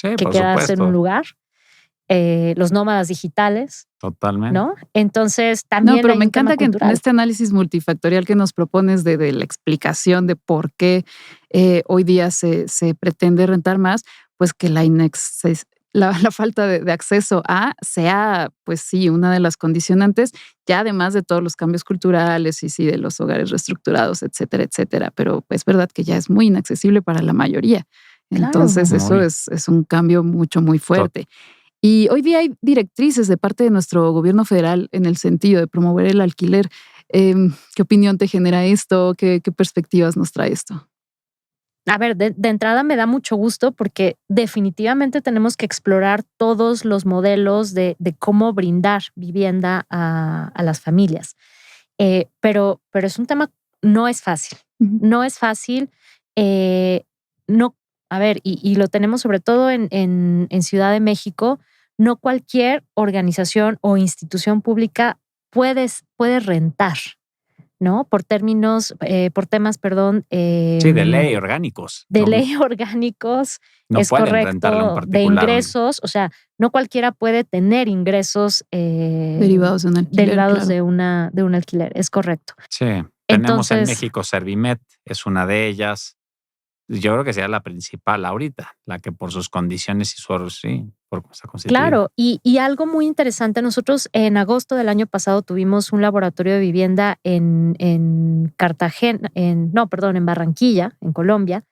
que quedarse en un lugar. Los nómadas digitales. Totalmente. ¿No? Entonces también. No, pero me encanta que en este análisis multifactorial que nos propones de la explicación de por qué hoy día se pretende rentar más, pues que la falta de acceso a sea, pues sí, una de las condicionantes, ya además de todos los cambios culturales y sí, de los hogares reestructurados, etcétera, etcétera. Pero es verdad que ya es muy inaccesible para la mayoría. Entonces, claro, eso es un cambio muy fuerte. Y hoy día hay directrices de parte de nuestro gobierno federal en el sentido de promover el alquiler. ¿Qué opinión te genera esto? ¿Qué perspectivas nos trae esto? A ver, de entrada me da mucho gusto porque definitivamente tenemos que explorar todos los modelos de cómo brindar vivienda a las familias. Pero es un tema, no es fácil. No es fácil. No, a ver, y lo tenemos sobre todo en Ciudad de México. No cualquier organización o institución pública puede rentar, ¿no? Por temas, sí, de ley orgánicos. De ley orgánicos, no es pueden correcto, rentarlo en particular. De ingresos, o sea, no cualquiera puede tener ingresos derivados de un alquiler. Claro. de un alquiler, es correcto. Sí, tenemos en México Servimet, es una de ellas. Yo creo que sería la principal ahorita, la que por sus condiciones y por cómo está constituida. Claro, y algo muy interesante, nosotros en agosto del año pasado tuvimos un laboratorio de vivienda en Cartagena, en Barranquilla, en Colombia,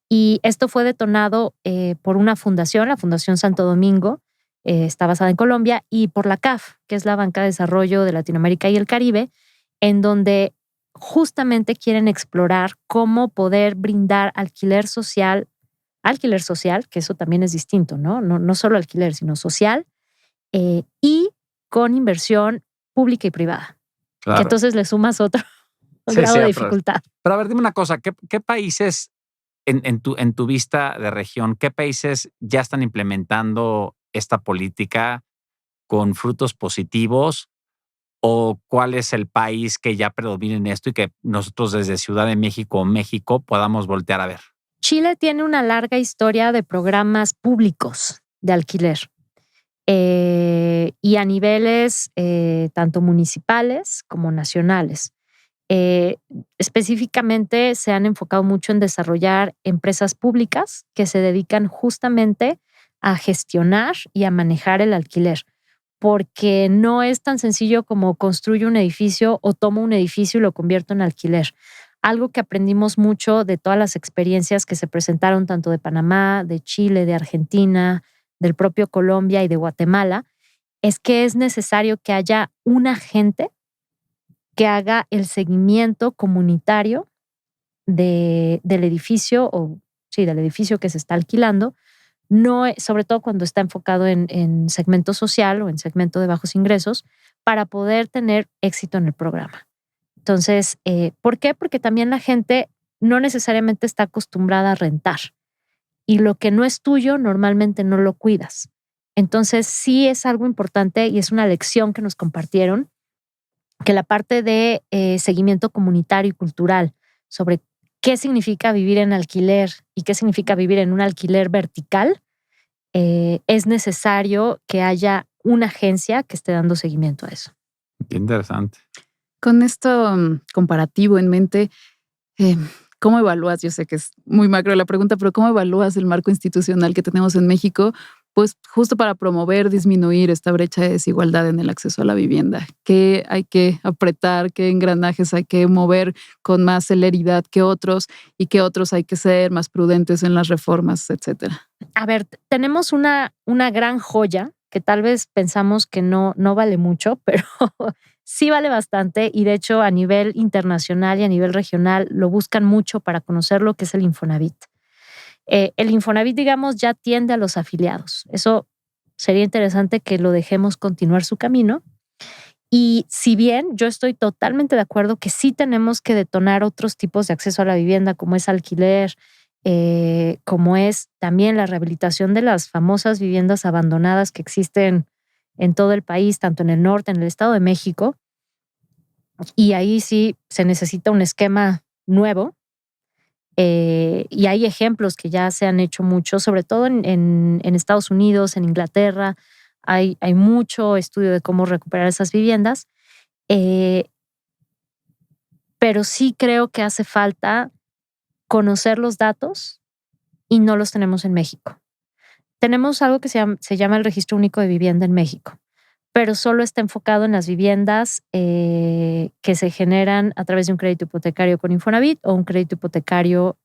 y esto fue detonado por una fundación, la Fundación Santo Domingo, está basada en Colombia, y por la CAF, que es la Banca de Desarrollo de Latinoamérica y el Caribe, en donde justamente quieren explorar cómo poder brindar alquiler social, que eso también es distinto, ¿no? No solo alquiler, sino social, y con inversión pública y privada. Claro. Entonces le sumas otro grado de dificultad. Pero a ver, dime una cosa, ¿qué países en tu vista de región, qué países ya están implementando esta política con frutos positivos? ¿O cuál es el país que ya predomina en esto y que nosotros desde Ciudad de México o México podamos voltear a ver? Chile tiene una larga historia de programas públicos de alquiler y a niveles tanto municipales como nacionales. Específicamente se han enfocado mucho en desarrollar empresas públicas que se dedican justamente a gestionar y a manejar el alquiler, porque no es tan sencillo como construyo un edificio o tomo un edificio y lo convierto en alquiler. Algo que aprendimos mucho de todas las experiencias que se presentaron tanto de Panamá, de Chile, de Argentina, del propio Colombia y de Guatemala, es que es necesario que haya un agente que haga el seguimiento comunitario del edificio del edificio que se está alquilando, sobre todo cuando está enfocado en segmento social o en segmento de bajos ingresos, para poder tener éxito en el programa. Entonces, ¿por qué? Porque también la gente no necesariamente está acostumbrada a rentar y lo que no es tuyo normalmente no lo cuidas. Entonces, sí es algo importante y es una lección que nos compartieron, que la parte de seguimiento comunitario y cultural sobre qué significa vivir en alquiler y qué significa vivir en un alquiler vertical, es necesario que haya una agencia que esté dando seguimiento a eso. Qué interesante. Con esto comparativo en mente, ¿cómo evalúas? Yo sé que es muy macro la pregunta, pero ¿cómo evalúas el marco institucional que tenemos en México? Pues justo para promover, disminuir esta brecha de desigualdad en el acceso a la vivienda. ¿Qué hay que apretar? ¿Qué engranajes hay que mover con más celeridad que otros? ¿Y qué otros hay que ser más prudentes en las reformas, etcétera? A ver, tenemos una gran joya que tal vez pensamos que no vale mucho, pero sí vale bastante, y de hecho a nivel internacional y a nivel regional lo buscan mucho para conocer lo que es el Infonavit. El Infonavit, digamos, ya atiende a los afiliados. Eso sería interesante que lo dejemos continuar su camino. Y si bien yo estoy totalmente de acuerdo que sí tenemos que detonar otros tipos de acceso a la vivienda, como es alquiler, como es también la rehabilitación de las famosas viviendas abandonadas que existen en todo el país, tanto en el norte, en el Estado de México, y ahí sí se necesita un esquema nuevo. Y hay ejemplos que ya se han hecho mucho, sobre todo en Estados Unidos, en Inglaterra. Hay mucho estudio de cómo recuperar esas viviendas. Pero sí creo que hace falta conocer los datos y no los tenemos en México. Tenemos algo que se llama el Registro Único de Vivienda en México, pero solo está enfocado en las viviendas que se generan a través de un crédito hipotecario con Infonavit o un crédito hipotecario,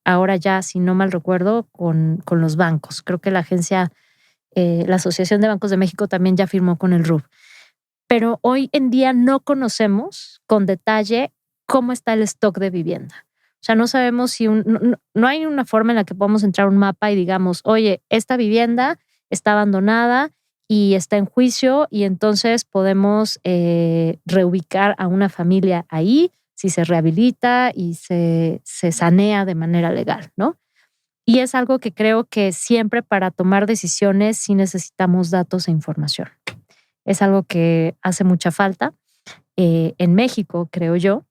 ahora ya, si no mal recuerdo, con los bancos. Creo que la Asociación de Bancos de México también ya firmó con el RUB. Pero hoy en día no conocemos con detalle cómo está el stock de vivienda. O sea, no sabemos si no hay una forma en la que podamos entrar a un mapa y digamos, oye, esta vivienda está abandonada y está en juicio, y entonces podemos reubicar a una familia ahí si se rehabilita y se sanea de manera legal, ¿no? Y es algo que creo que siempre para tomar decisiones sí necesitamos datos e información. Es algo que hace mucha falta. En México, creo yo,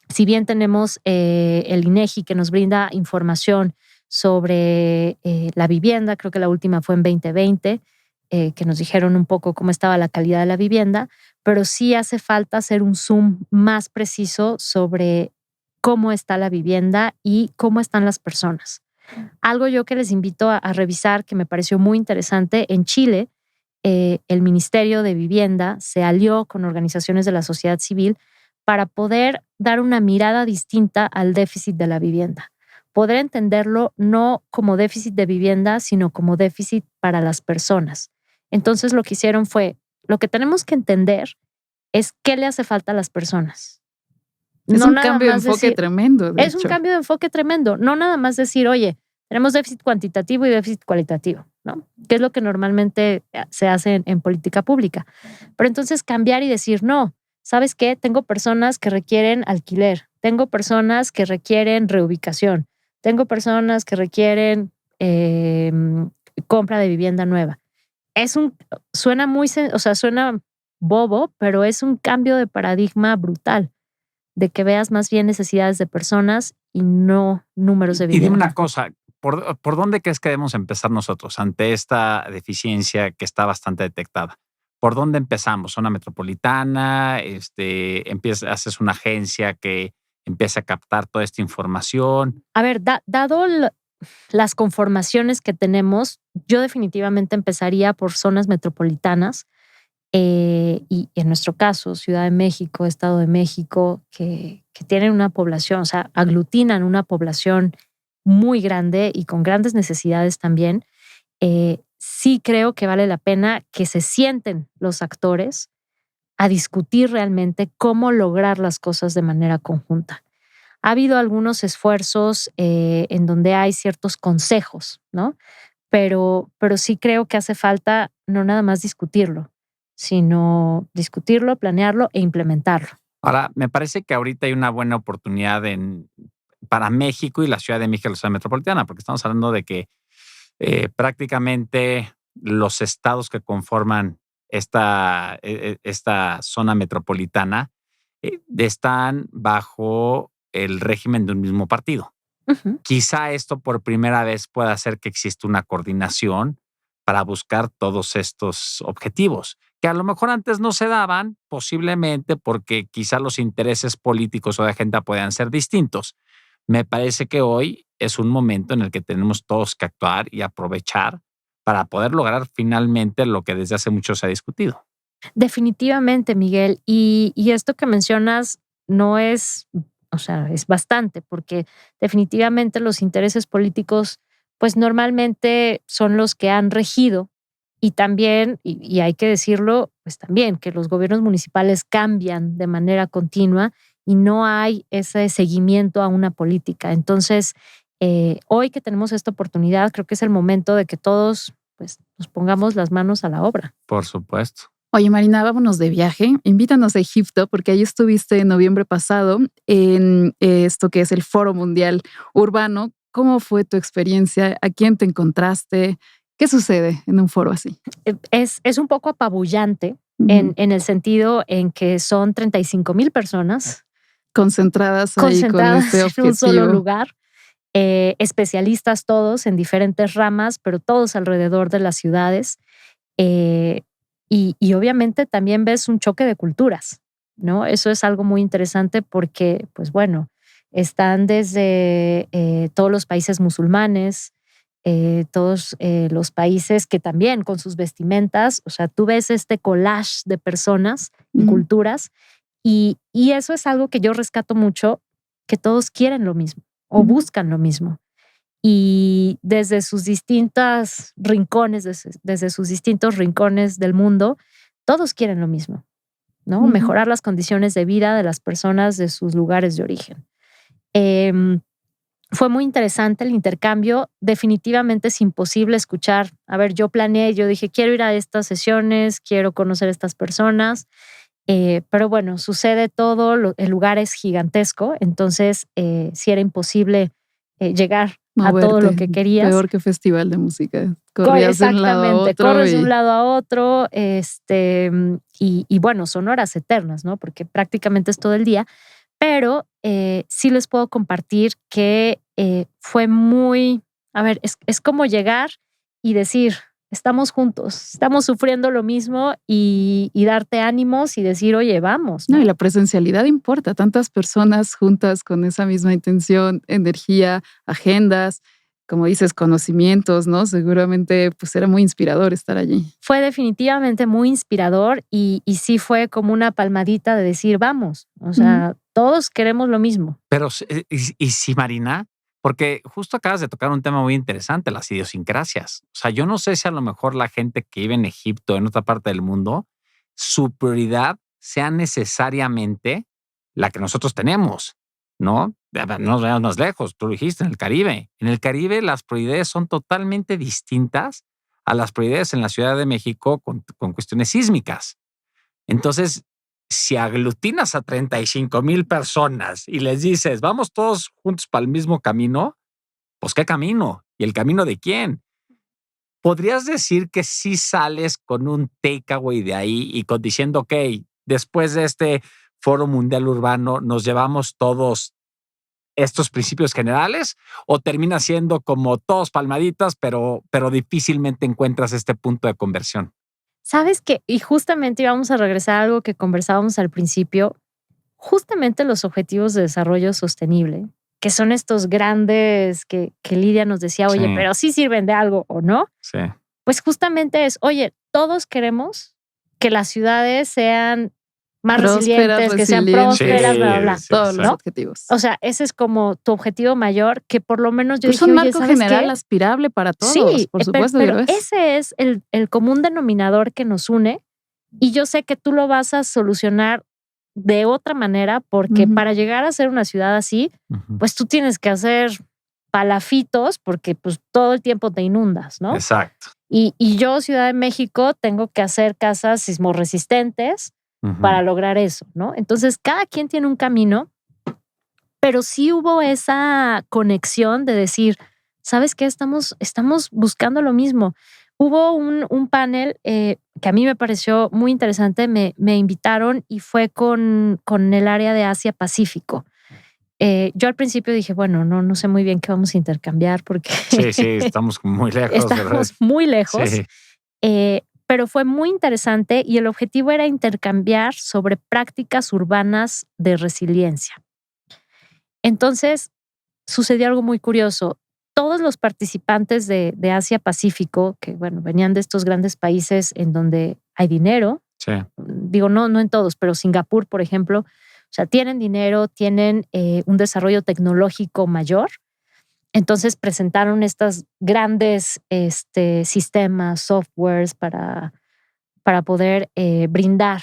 si bien tenemos el INEGI que nos brinda información sobre la vivienda, creo que la última fue en 2020, que nos dijeron un poco cómo estaba la calidad de la vivienda, pero sí hace falta hacer un zoom más preciso sobre cómo está la vivienda y cómo están las personas. Algo yo que les invito a revisar, que me pareció muy interesante, en Chile, el Ministerio de Vivienda se alió con organizaciones de la sociedad civil para poder dar una mirada distinta al déficit de la vivienda. Poder entenderlo no como déficit de vivienda, sino como déficit para las personas. Entonces lo que hicieron fue, lo que tenemos que entender es qué le hace falta a las personas. Es un cambio de enfoque tremendo. Es un cambio de enfoque tremendo. No nada más decir, oye, tenemos déficit cuantitativo y déficit cualitativo, ¿no? Que es lo que normalmente se hace en política pública. Pero entonces cambiar y decir, no, ¿sabes qué? Tengo personas que requieren alquiler, tengo personas que requieren reubicación, tengo personas que requieren compra de vivienda nueva. Suena suena bobo, pero es un cambio de paradigma brutal, de que veas más bien necesidades de personas y no números de vivienda. Y dime una cosa, ¿por dónde crees que debemos empezar nosotros ante esta deficiencia que está bastante detectada? ¿Por dónde empezamos? ¿Zona metropolitana? ¿Haces una agencia que empiece a captar toda esta información? A ver, dado las conformaciones que tenemos, yo definitivamente empezaría por zonas metropolitanas, y en nuestro caso, Ciudad de México, Estado de México, que tienen una población, o sea, aglutinan una población muy grande y con grandes necesidades también. Sí creo que vale la pena que se sienten los actores a discutir realmente cómo lograr las cosas de manera conjunta. Ha habido algunos esfuerzos en donde hay ciertos consejos, ¿no? Pero sí creo que hace falta no nada más discutirlo, sino discutirlo, planearlo e implementarlo. Ahora, me parece que ahorita hay una buena oportunidad para México y la Ciudad de México, la ciudad metropolitana, porque estamos hablando de que prácticamente los estados que conforman esta zona metropolitana están bajo el régimen de un mismo partido. Uh-huh. Quizá esto por primera vez pueda hacer que exista una coordinación para buscar todos estos objetivos, que a lo mejor antes no se daban, posiblemente porque quizá los intereses políticos o de agenda puedan ser distintos. Me parece que hoy es un momento en el que tenemos todos que actuar y aprovechar para poder lograr finalmente lo que desde hace mucho se ha discutido. Definitivamente, Miguel. Y esto que mencionas no es, o sea, es bastante, porque definitivamente los intereses políticos, pues normalmente son los que han regido. Y también, y hay que decirlo, pues también que los gobiernos municipales cambian de manera continua y no hay ese seguimiento a una política. Entonces, hoy que tenemos esta oportunidad, creo que es el momento de que todos pues, nos pongamos las manos a la obra. Por supuesto. Oye, Marina, vámonos de viaje. Invítanos a Egipto porque ahí estuviste en noviembre pasado en esto que es el Foro Mundial Urbano. ¿Cómo fue tu experiencia? ¿A quién te encontraste? ¿Qué sucede en un foro así? Es un poco apabullante en el sentido en que son 35,000 personas concentradas ahí concentradas con este objetivo. en un solo lugar, especialistas todos en diferentes ramas, pero todos alrededor de las ciudades. Y obviamente también ves un choque de culturas, ¿no? Eso es algo muy interesante porque, pues bueno, están desde todos los países musulmanes, todos los países que también con sus vestimentas, o sea, tú ves este collage de personas y culturas y eso es algo que yo rescato mucho, que todos quieren lo mismo o buscan lo mismo. Y desde sus distintos rincones, desde sus distintos rincones del mundo, todos quieren lo mismo, ¿no? Mejorar las condiciones de vida de las personas de sus lugares de origen. Fue muy interesante el intercambio. Definitivamente es imposible escuchar. A ver, yo planeé, yo dije, quiero ir a estas sesiones, quiero conocer a estas personas. Pero bueno, sucede todo, el lugar es gigantesco, entonces sí era imposible llegar moverte, a todo lo que querías. Peor que festival de música. Corrías de un lado a otro. Corres de un lado a otro. Y bueno, son horas eternas, ¿no? Porque prácticamente es todo el día. Pero sí les puedo compartir que fue muy... A ver, es como llegar y decir, estamos juntos, estamos sufriendo lo mismo y darte ánimos y decir, oye, vamos, ¿no? No, y la presencialidad importa. Tantas personas juntas con esa misma intención, energía, agendas, como dices, conocimientos, ¿no? Seguramente pues era muy inspirador estar allí. Fue definitivamente muy inspirador y sí fue como una palmadita de decir, vamos, o sea, todos queremos lo mismo. Pero, ¿y si, Marina? Porque justo acabas de tocar un tema muy interesante, las idiosincrasias. O sea, yo no sé si a lo mejor la gente que vive en Egipto, en otra parte del mundo, su prioridad sea necesariamente la que nosotros tenemos, ¿no? No nos vayamos más lejos, tú lo dijiste, en el Caribe. En el Caribe las prioridades son totalmente distintas a las prioridades en la Ciudad de México con cuestiones sísmicas. Entonces, si aglutinas a 35,000 personas y les dices, vamos todos juntos para el mismo camino, pues ¿qué camino? ¿Y el camino de quién? ¿Podrías decir que sí sales con un takeaway de ahí y diciendo, ok, después de este Foro Mundial Urbano nos llevamos todos estos principios generales, o termina siendo como todos palmaditas, pero difícilmente encuentras este punto de conversión? ¿Sabes qué? Y justamente íbamos a regresar a algo que conversábamos al principio, justamente los objetivos de desarrollo sostenible, que son estos grandes que Lidia nos decía, oye, Sí. pero sí sirven de algo o no. Sí. Pues justamente es, oye, todos queremos que las ciudades sean más resilientes, que sean prósperas, bla, bla, bla. Sí, Todos los ¿no? objetivos. O sea, ese es como tu objetivo mayor, que por lo menos yo Pero dije, es un oye, marco ¿sabes general qué? aspirable para todos, Sí, por supuesto. pero que lo es. ese es el común denominador que nos une Y yo sé que tú lo vas a solucionar de otra manera, porque para llegar a ser una ciudad así, pues tú tienes que hacer palafitos porque pues todo el tiempo te inundas, ¿no? Exacto. Y yo, Ciudad de México, tengo que hacer casas sismorresistentes para lograr eso, ¿no? Entonces, cada quien tiene un camino, pero sí hubo esa conexión de decir, ¿sabes qué? Estamos buscando lo mismo. Hubo un panel que a mí me pareció muy interesante, me invitaron y fue con el área de Asia-Pacífico. Yo al principio dije, bueno, no sé muy bien qué vamos a intercambiar porque... Sí, estamos muy lejos. Estamos muy lejos. Sí. Pero fue muy interesante y el objetivo era intercambiar sobre prácticas urbanas de resiliencia. Entonces, sucedió algo muy curioso. Todos los participantes de Asia-Pacífico, que bueno, venían de estos grandes países en donde hay dinero, Sí. digo, no en todos, pero Singapur, por ejemplo, o sea, tienen dinero, tienen un desarrollo tecnológico mayor. Entonces presentaron estos grandes sistemas, softwares para poder brindar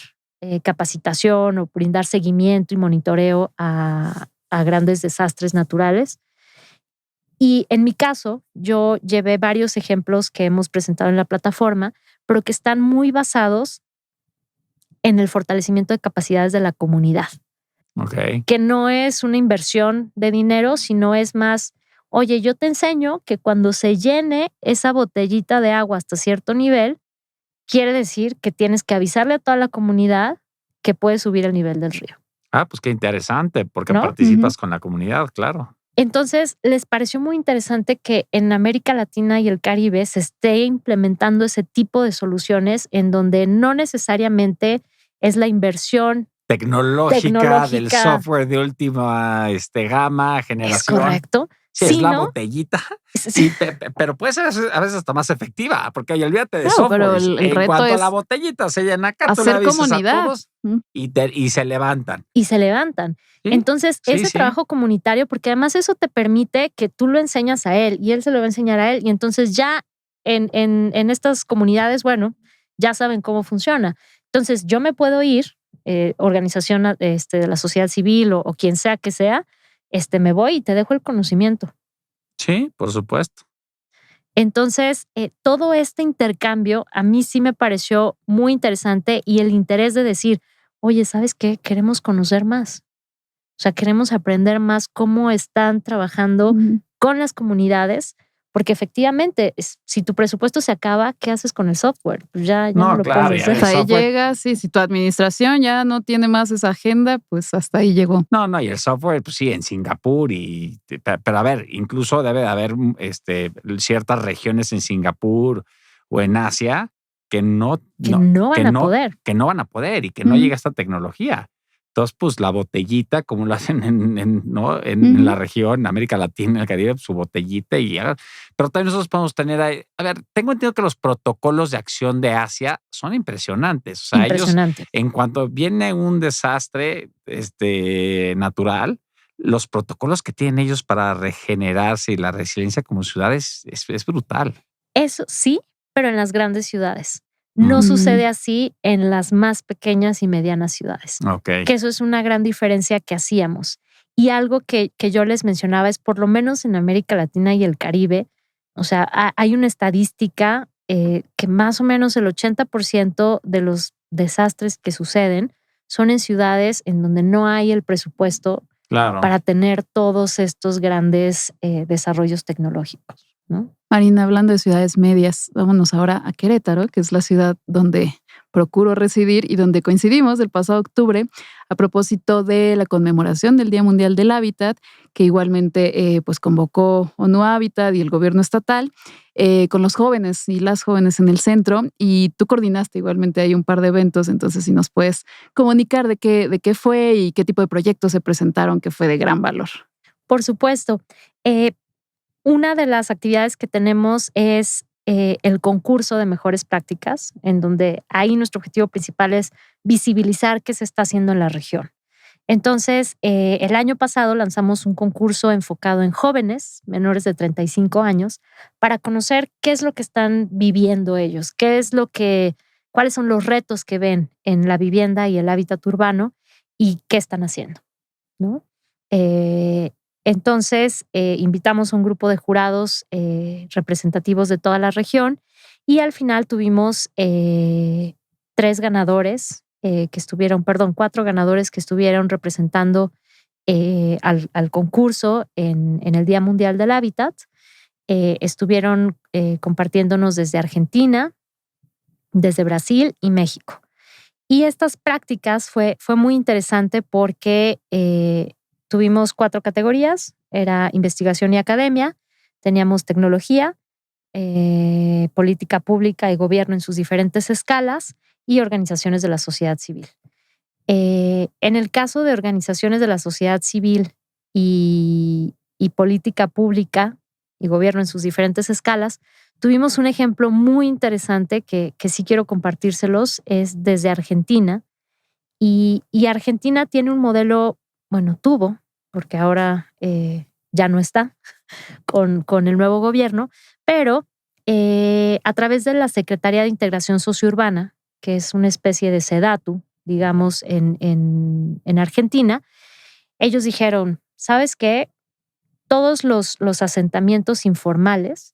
capacitación o brindar seguimiento y monitoreo a grandes desastres naturales. Y en mi caso, yo llevé varios ejemplos que hemos presentado en la plataforma, pero que están muy basados en el fortalecimiento de capacidades de la comunidad. Okay. Que no es una inversión de dinero, sino es más, oye, yo te enseño que cuando se llene esa botellita de agua hasta cierto nivel, quiere decir que tienes que avisarle a toda la comunidad que puede subir el nivel del río. Pues qué interesante, porque ¿No? participas con la comunidad, claro. Entonces, les pareció muy interesante que en América Latina y el Caribe se esté implementando ese tipo de soluciones en donde no necesariamente es la inversión tecnológica del software de última gama, generación. Es correcto. Sí, es la botellita. Sí, pero puede ser a veces hasta más efectiva, porque olvídate de software. Pero el en reto cuanto es a la botellita se llena acá, tú hacer le avisas comunidad a todos y se levantan. Y se levantan. ¿Sí? Entonces, ese trabajo comunitario, porque además eso te permite que tú lo enseñas a él y él se lo va a enseñar a él. Y entonces ya en estas comunidades, bueno, ya saben cómo funciona. Entonces, yo me puedo ir, organización de la sociedad civil o quien sea que sea, me voy y te dejo el conocimiento. Sí, por supuesto. Entonces, todo este intercambio a mí sí me pareció muy interesante y el interés de decir, oye, ¿sabes qué? Queremos conocer más. O sea, queremos aprender más cómo están trabajando con las comunidades, porque efectivamente, si tu presupuesto se acaba, ¿qué haces con el software? Pues ya no lo puedes hacer. Hasta ahí llega, sí. Si tu administración ya no tiene más esa agenda, pues hasta ahí llegó. No, y el software, pues sí, en Singapur pero a ver, incluso debe de haber ciertas regiones en Singapur o en Asia que no van a poder y que no llega esta tecnología. Entonces, pues la botellita, como lo hacen en la región, en América Latina, en el Caribe, su botellita pero también nosotros podemos tener ahí. A ver, tengo entendido que los protocolos de acción de Asia son impresionantes. O sea, ellos, en cuanto viene un desastre natural, los protocolos que tienen ellos para regenerarse y la resiliencia como ciudades es brutal. Eso sí, pero en las grandes ciudades. No sucede así en las más pequeñas y medianas ciudades. Okay. Que eso es una gran diferencia que hacíamos. Y algo que yo les mencionaba es, por lo menos en América Latina y el Caribe, o sea, hay una estadística que más o menos el 80% de los desastres que suceden son en ciudades en donde no hay el presupuesto para tener todos estos grandes desarrollos tecnológicos, ¿no? Marina, hablando de ciudades medias, vámonos ahora a Querétaro, que es la ciudad donde procuro residir y donde coincidimos el pasado octubre a propósito de la conmemoración del Día Mundial del Hábitat, que igualmente pues convocó ONU Hábitat y el gobierno estatal con los jóvenes y las jóvenes en el centro, y tú coordinaste igualmente ahí un par de eventos. Entonces, si nos puedes comunicar de qué fue y qué tipo de proyectos se presentaron que fue de gran valor. Por supuesto. Una de las actividades que tenemos es el concurso de mejores prácticas, en donde ahí nuestro objetivo principal es visibilizar qué se está haciendo en la región. Entonces, el año pasado lanzamos un concurso enfocado en jóvenes menores de 35 años para conocer qué es lo que están viviendo ellos, cuáles son los retos que ven en la vivienda y el hábitat urbano y qué están haciendo, ¿no? Entonces, invitamos a un grupo de jurados representativos de toda la región y al final tuvimos 4 ganadores que estuvieron representando al concurso en el Día Mundial del Hábitat. Estuvieron compartiéndonos desde Argentina, desde Brasil y México. Y estas prácticas fue muy interesante porque tuvimos 4 categorías. Era investigación y academia, teníamos tecnología, política pública y gobierno en sus diferentes escalas y organizaciones de la sociedad civil. En el caso de organizaciones de la sociedad civil y política pública y gobierno en sus diferentes escalas, tuvimos un ejemplo muy interesante que sí quiero compartírselos, es desde Argentina. Y Argentina tiene un modelo, tuvo, porque ahora ya no está con el nuevo gobierno, pero a través de la Secretaría de Integración Sociourbana, que es una especie de SEDATU, digamos, en Argentina, ellos dijeron, ¿sabes qué? Todos los asentamientos informales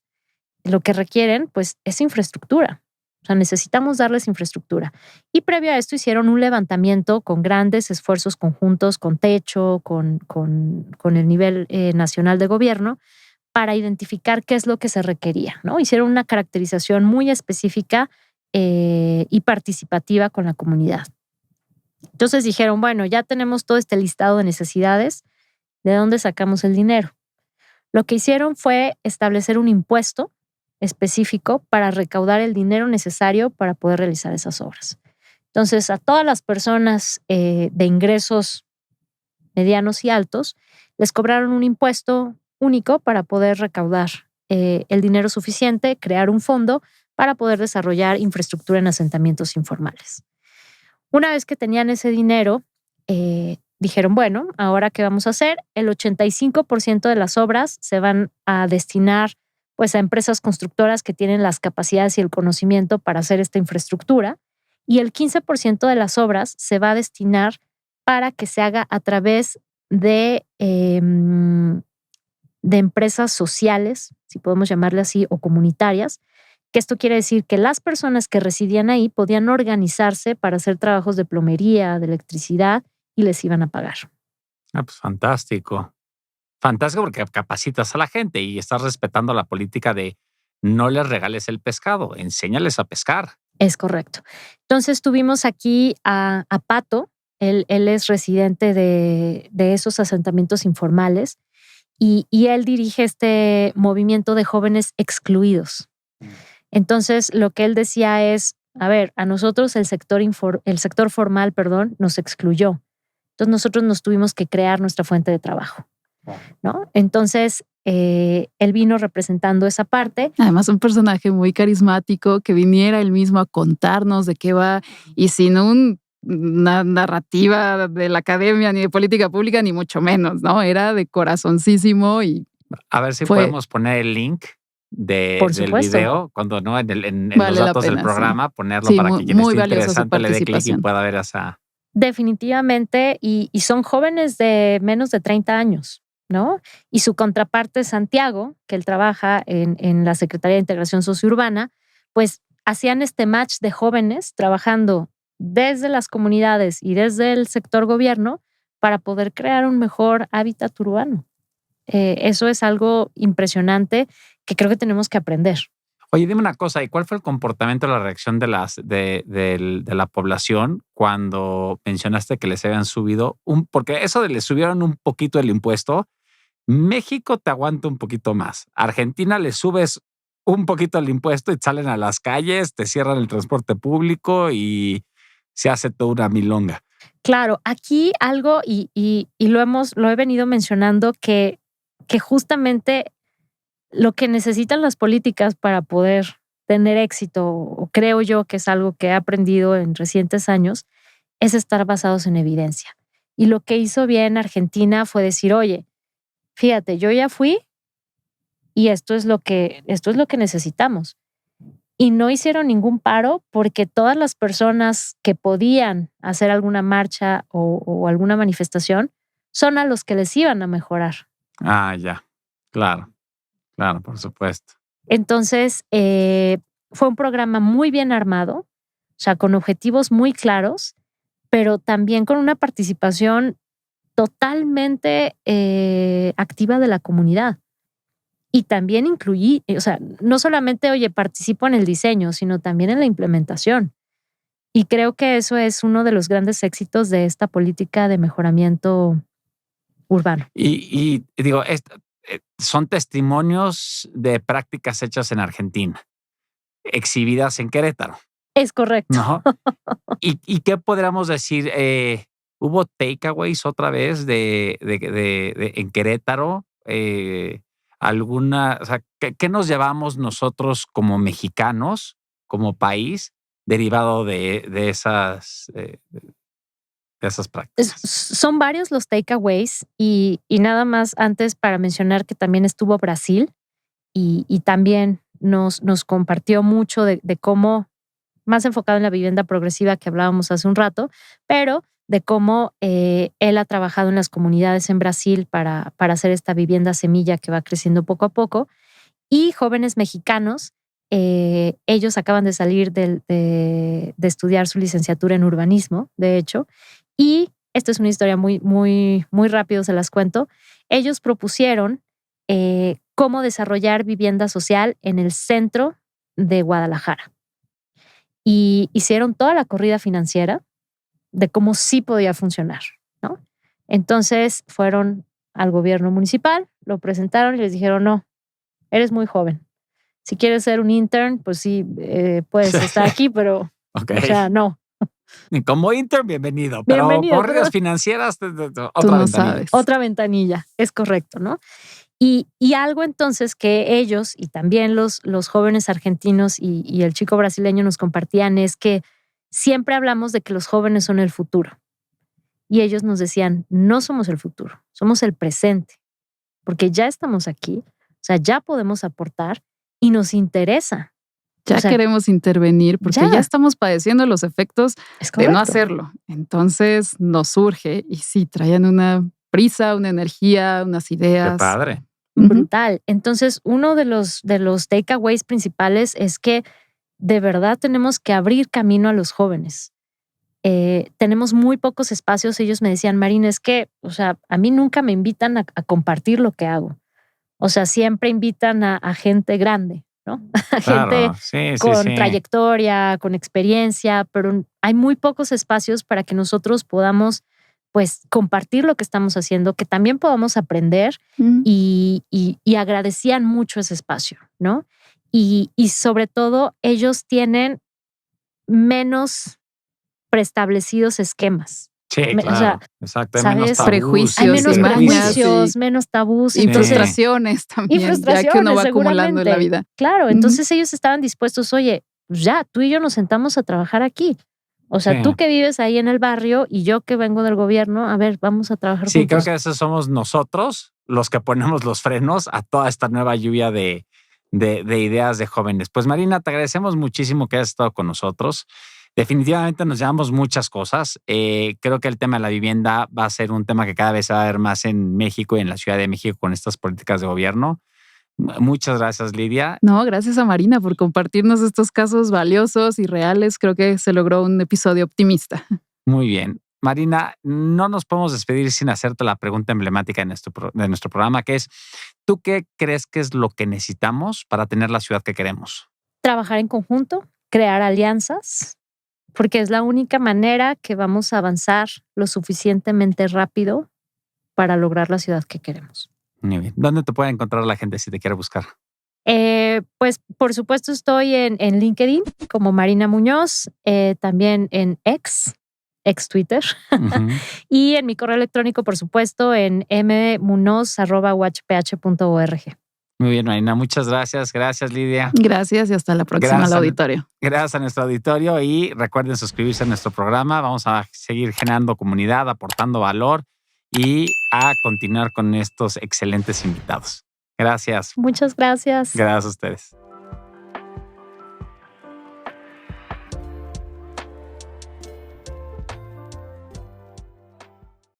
lo que requieren, pues, es infraestructura. O sea, necesitamos darles infraestructura. Y previo a esto hicieron un levantamiento con grandes esfuerzos conjuntos, con techo, con el nivel nacional de gobierno, para identificar qué es lo que se requería, ¿no? Hicieron una caracterización muy específica y participativa con la comunidad. Entonces dijeron, bueno, ya tenemos todo este listado de necesidades, ¿de dónde sacamos el dinero? Lo que hicieron fue establecer un impuesto específico para recaudar el dinero necesario para poder realizar esas obras. Entonces, a todas las personas de ingresos medianos y altos, les cobraron un impuesto único para poder recaudar el dinero suficiente, crear un fondo para poder desarrollar infraestructura en asentamientos informales. Una vez que tenían ese dinero, dijeron, bueno, ¿ahora qué vamos a hacer? El 85% de las obras se van a destinar pues, a empresas constructoras que tienen las capacidades y el conocimiento para hacer esta infraestructura, y el 15% de las obras se va a destinar para que se haga a través de empresas sociales, si podemos llamarle así, o comunitarias, que esto quiere decir que las personas que residían ahí podían organizarse para hacer trabajos de plomería, de electricidad, y les iban a pagar. Pues fantástico. Fantástico porque capacitas a la gente y estás respetando la política de no les regales el pescado, enséñales a pescar. Es correcto. Entonces tuvimos aquí a Pato, él es residente de esos asentamientos informales y él dirige este movimiento de jóvenes excluidos. Entonces lo que él decía es, a ver, a nosotros el sector formal, nos excluyó. Entonces nosotros nos tuvimos que crear nuestra fuente de trabajo, ¿no? Entonces él vino representando esa parte. Además, un personaje muy carismático que viniera él mismo a contarnos de qué va y sin una narrativa de la academia ni de política pública, ni mucho menos, ¿no? Era de corazoncísimo y a ver si podemos poner el link del video, cuando no en vale los datos del programa, sí. Ponerlo para que quien esté interesante le dé clic y pueda ver esa. Definitivamente, y son jóvenes de menos de 30 años, ¿no? Y su contraparte, Santiago, que él trabaja en la Secretaría de Integración Sociourbana, pues hacían este match de jóvenes trabajando desde las comunidades y desde el sector gobierno para poder crear un mejor hábitat urbano. Eso es algo impresionante que creo que tenemos que aprender. Oye, dime una cosa, ¿y cuál fue el comportamiento, la reacción de la población cuando mencionaste que les habían subido porque eso de les subieron un poquito el impuesto? México te aguanta un poquito más. Argentina le subes un poquito el impuesto y salen a las calles, te cierran el transporte público y se hace toda una milonga. Claro, aquí algo, y lo he venido mencionando, que justamente lo que necesitan las políticas para poder tener éxito, o creo yo que es algo que he aprendido en recientes años, es estar basados en evidencia. Y lo que hizo bien Argentina fue decir, oye, fíjate, yo ya fui y esto es lo que necesitamos. y no hicieron ningún paro porque todas las personas que podían hacer alguna marcha o alguna manifestación son a los que les iban a mejorar. Ah, ya. Claro, por supuesto. Entonces, fue un programa muy bien armado, o sea, con objetivos muy claros, pero también con una participación totalmente activa de la comunidad. Y también incluí, o sea, no solamente, oye, participo en el diseño, sino también en la implementación. Y creo que eso es uno de los grandes éxitos de esta política de mejoramiento urbano. Y digo, son testimonios de prácticas hechas en Argentina, exhibidas en Querétaro, Es correcto. ¿no? ¿Y qué podríamos decir? ¿Hubo takeaways otra vez en Querétaro? O sea, ¿qué nos llevamos nosotros como mexicanos, como país, derivado de esas prácticas? Son varios los takeaways y nada más antes para mencionar que también estuvo Brasil y también nos compartió mucho de cómo, más enfocado en la vivienda progresiva que hablábamos hace un rato, pero de cómo él ha trabajado en las comunidades en Brasil para hacer esta vivienda semilla que va creciendo poco a poco. Y jóvenes mexicanos, ellos acaban de salir de estudiar su licenciatura en urbanismo, de hecho, y esta es una historia muy, muy, muy rápido, se las cuento. Ellos propusieron cómo desarrollar vivienda social en el centro de Guadalajara. Y hicieron toda la corrida financiera de cómo sí podía funcionar, ¿no? Entonces fueron al gobierno municipal, lo presentaron y les dijeron, no, eres muy joven. Si quieres ser un intern, pues sí, puedes estar aquí, pero Okay. O sea, no. Como intern, bienvenido. Bienvenido, Pero corridas pero financieras, Tú otra no ventanilla. sabes. Otra ventanilla, es correcto, ¿no? Y algo entonces que ellos y también los jóvenes argentinos y el chico brasileño nos compartían es que siempre hablamos de que los jóvenes son el futuro. Y ellos nos decían, no somos el futuro, somos el presente, porque ya estamos aquí, o sea, ya podemos aportar y nos interesa. Ya O sea, queremos intervenir porque ya estamos padeciendo los efectos de no hacerlo. Entonces nos surge y sí, traían una prisa, una energía, unas ideas. Qué padre. Brutal. Entonces, uno de los takeaways principales es que de verdad tenemos que abrir camino a los jóvenes. Tenemos muy pocos espacios. Ellos me decían, Marina, es que, o sea, a mí nunca me invitan a compartir lo que hago. O sea, siempre invitan a gente grande, ¿no? A gente con trayectoria, con experiencia, pero hay muy pocos espacios para que nosotros podamos, pues, compartir lo que estamos haciendo, que también podamos aprender y agradecían mucho ese espacio, ¿no? Y sobre todo, ellos tienen menos preestablecidos esquemas. Sí, claro. O sea, exacto. Hay menos tabús. Prejuicios. Hay menos prejuicios, menos tabús. Y frustraciones también. Y frustraciones, ya que uno va acumulando en la vida. Claro, entonces ellos estaban dispuestos, oye, pues ya, tú y yo nos sentamos a trabajar aquí. O sea, tú que vives ahí en el barrio y yo que vengo del gobierno, a ver, vamos a trabajar juntos. Sí, creo que esos somos nosotros los que ponemos los frenos a toda esta nueva lluvia de ideas de jóvenes. Pues Marina, te agradecemos muchísimo que hayas estado con nosotros. Definitivamente nos llevamos muchas cosas. Creo que el tema de la vivienda va a ser un tema que cada vez se va a ver más en México y en la Ciudad de México con estas políticas de gobierno. Muchas gracias, Lidia. No, gracias a Marina por compartirnos estos casos valiosos y reales. Creo que se logró un episodio optimista. Muy bien. Marina, no nos podemos despedir sin hacerte la pregunta emblemática de nuestro programa, que es, ¿tú qué crees que es lo que necesitamos para tener la ciudad que queremos? Trabajar en conjunto, crear alianzas, porque es la única manera que vamos a avanzar lo suficientemente rápido para lograr la ciudad que queremos. Muy bien. ¿Dónde te puede encontrar la gente si te quiere buscar? Pues por supuesto estoy en LinkedIn como Marina Muñoz, también en ex Twitter, y en mi correo electrónico, por supuesto, en mmunoz@uhph.org. Muy bien, Marina. Muchas gracias. Gracias, Lidia. Gracias y hasta la próxima al auditorio. Gracias a nuestro auditorio y recuerden suscribirse a nuestro programa. Vamos a seguir generando comunidad, aportando valor y a continuar con estos excelentes invitados. Gracias. Muchas gracias. Gracias a ustedes.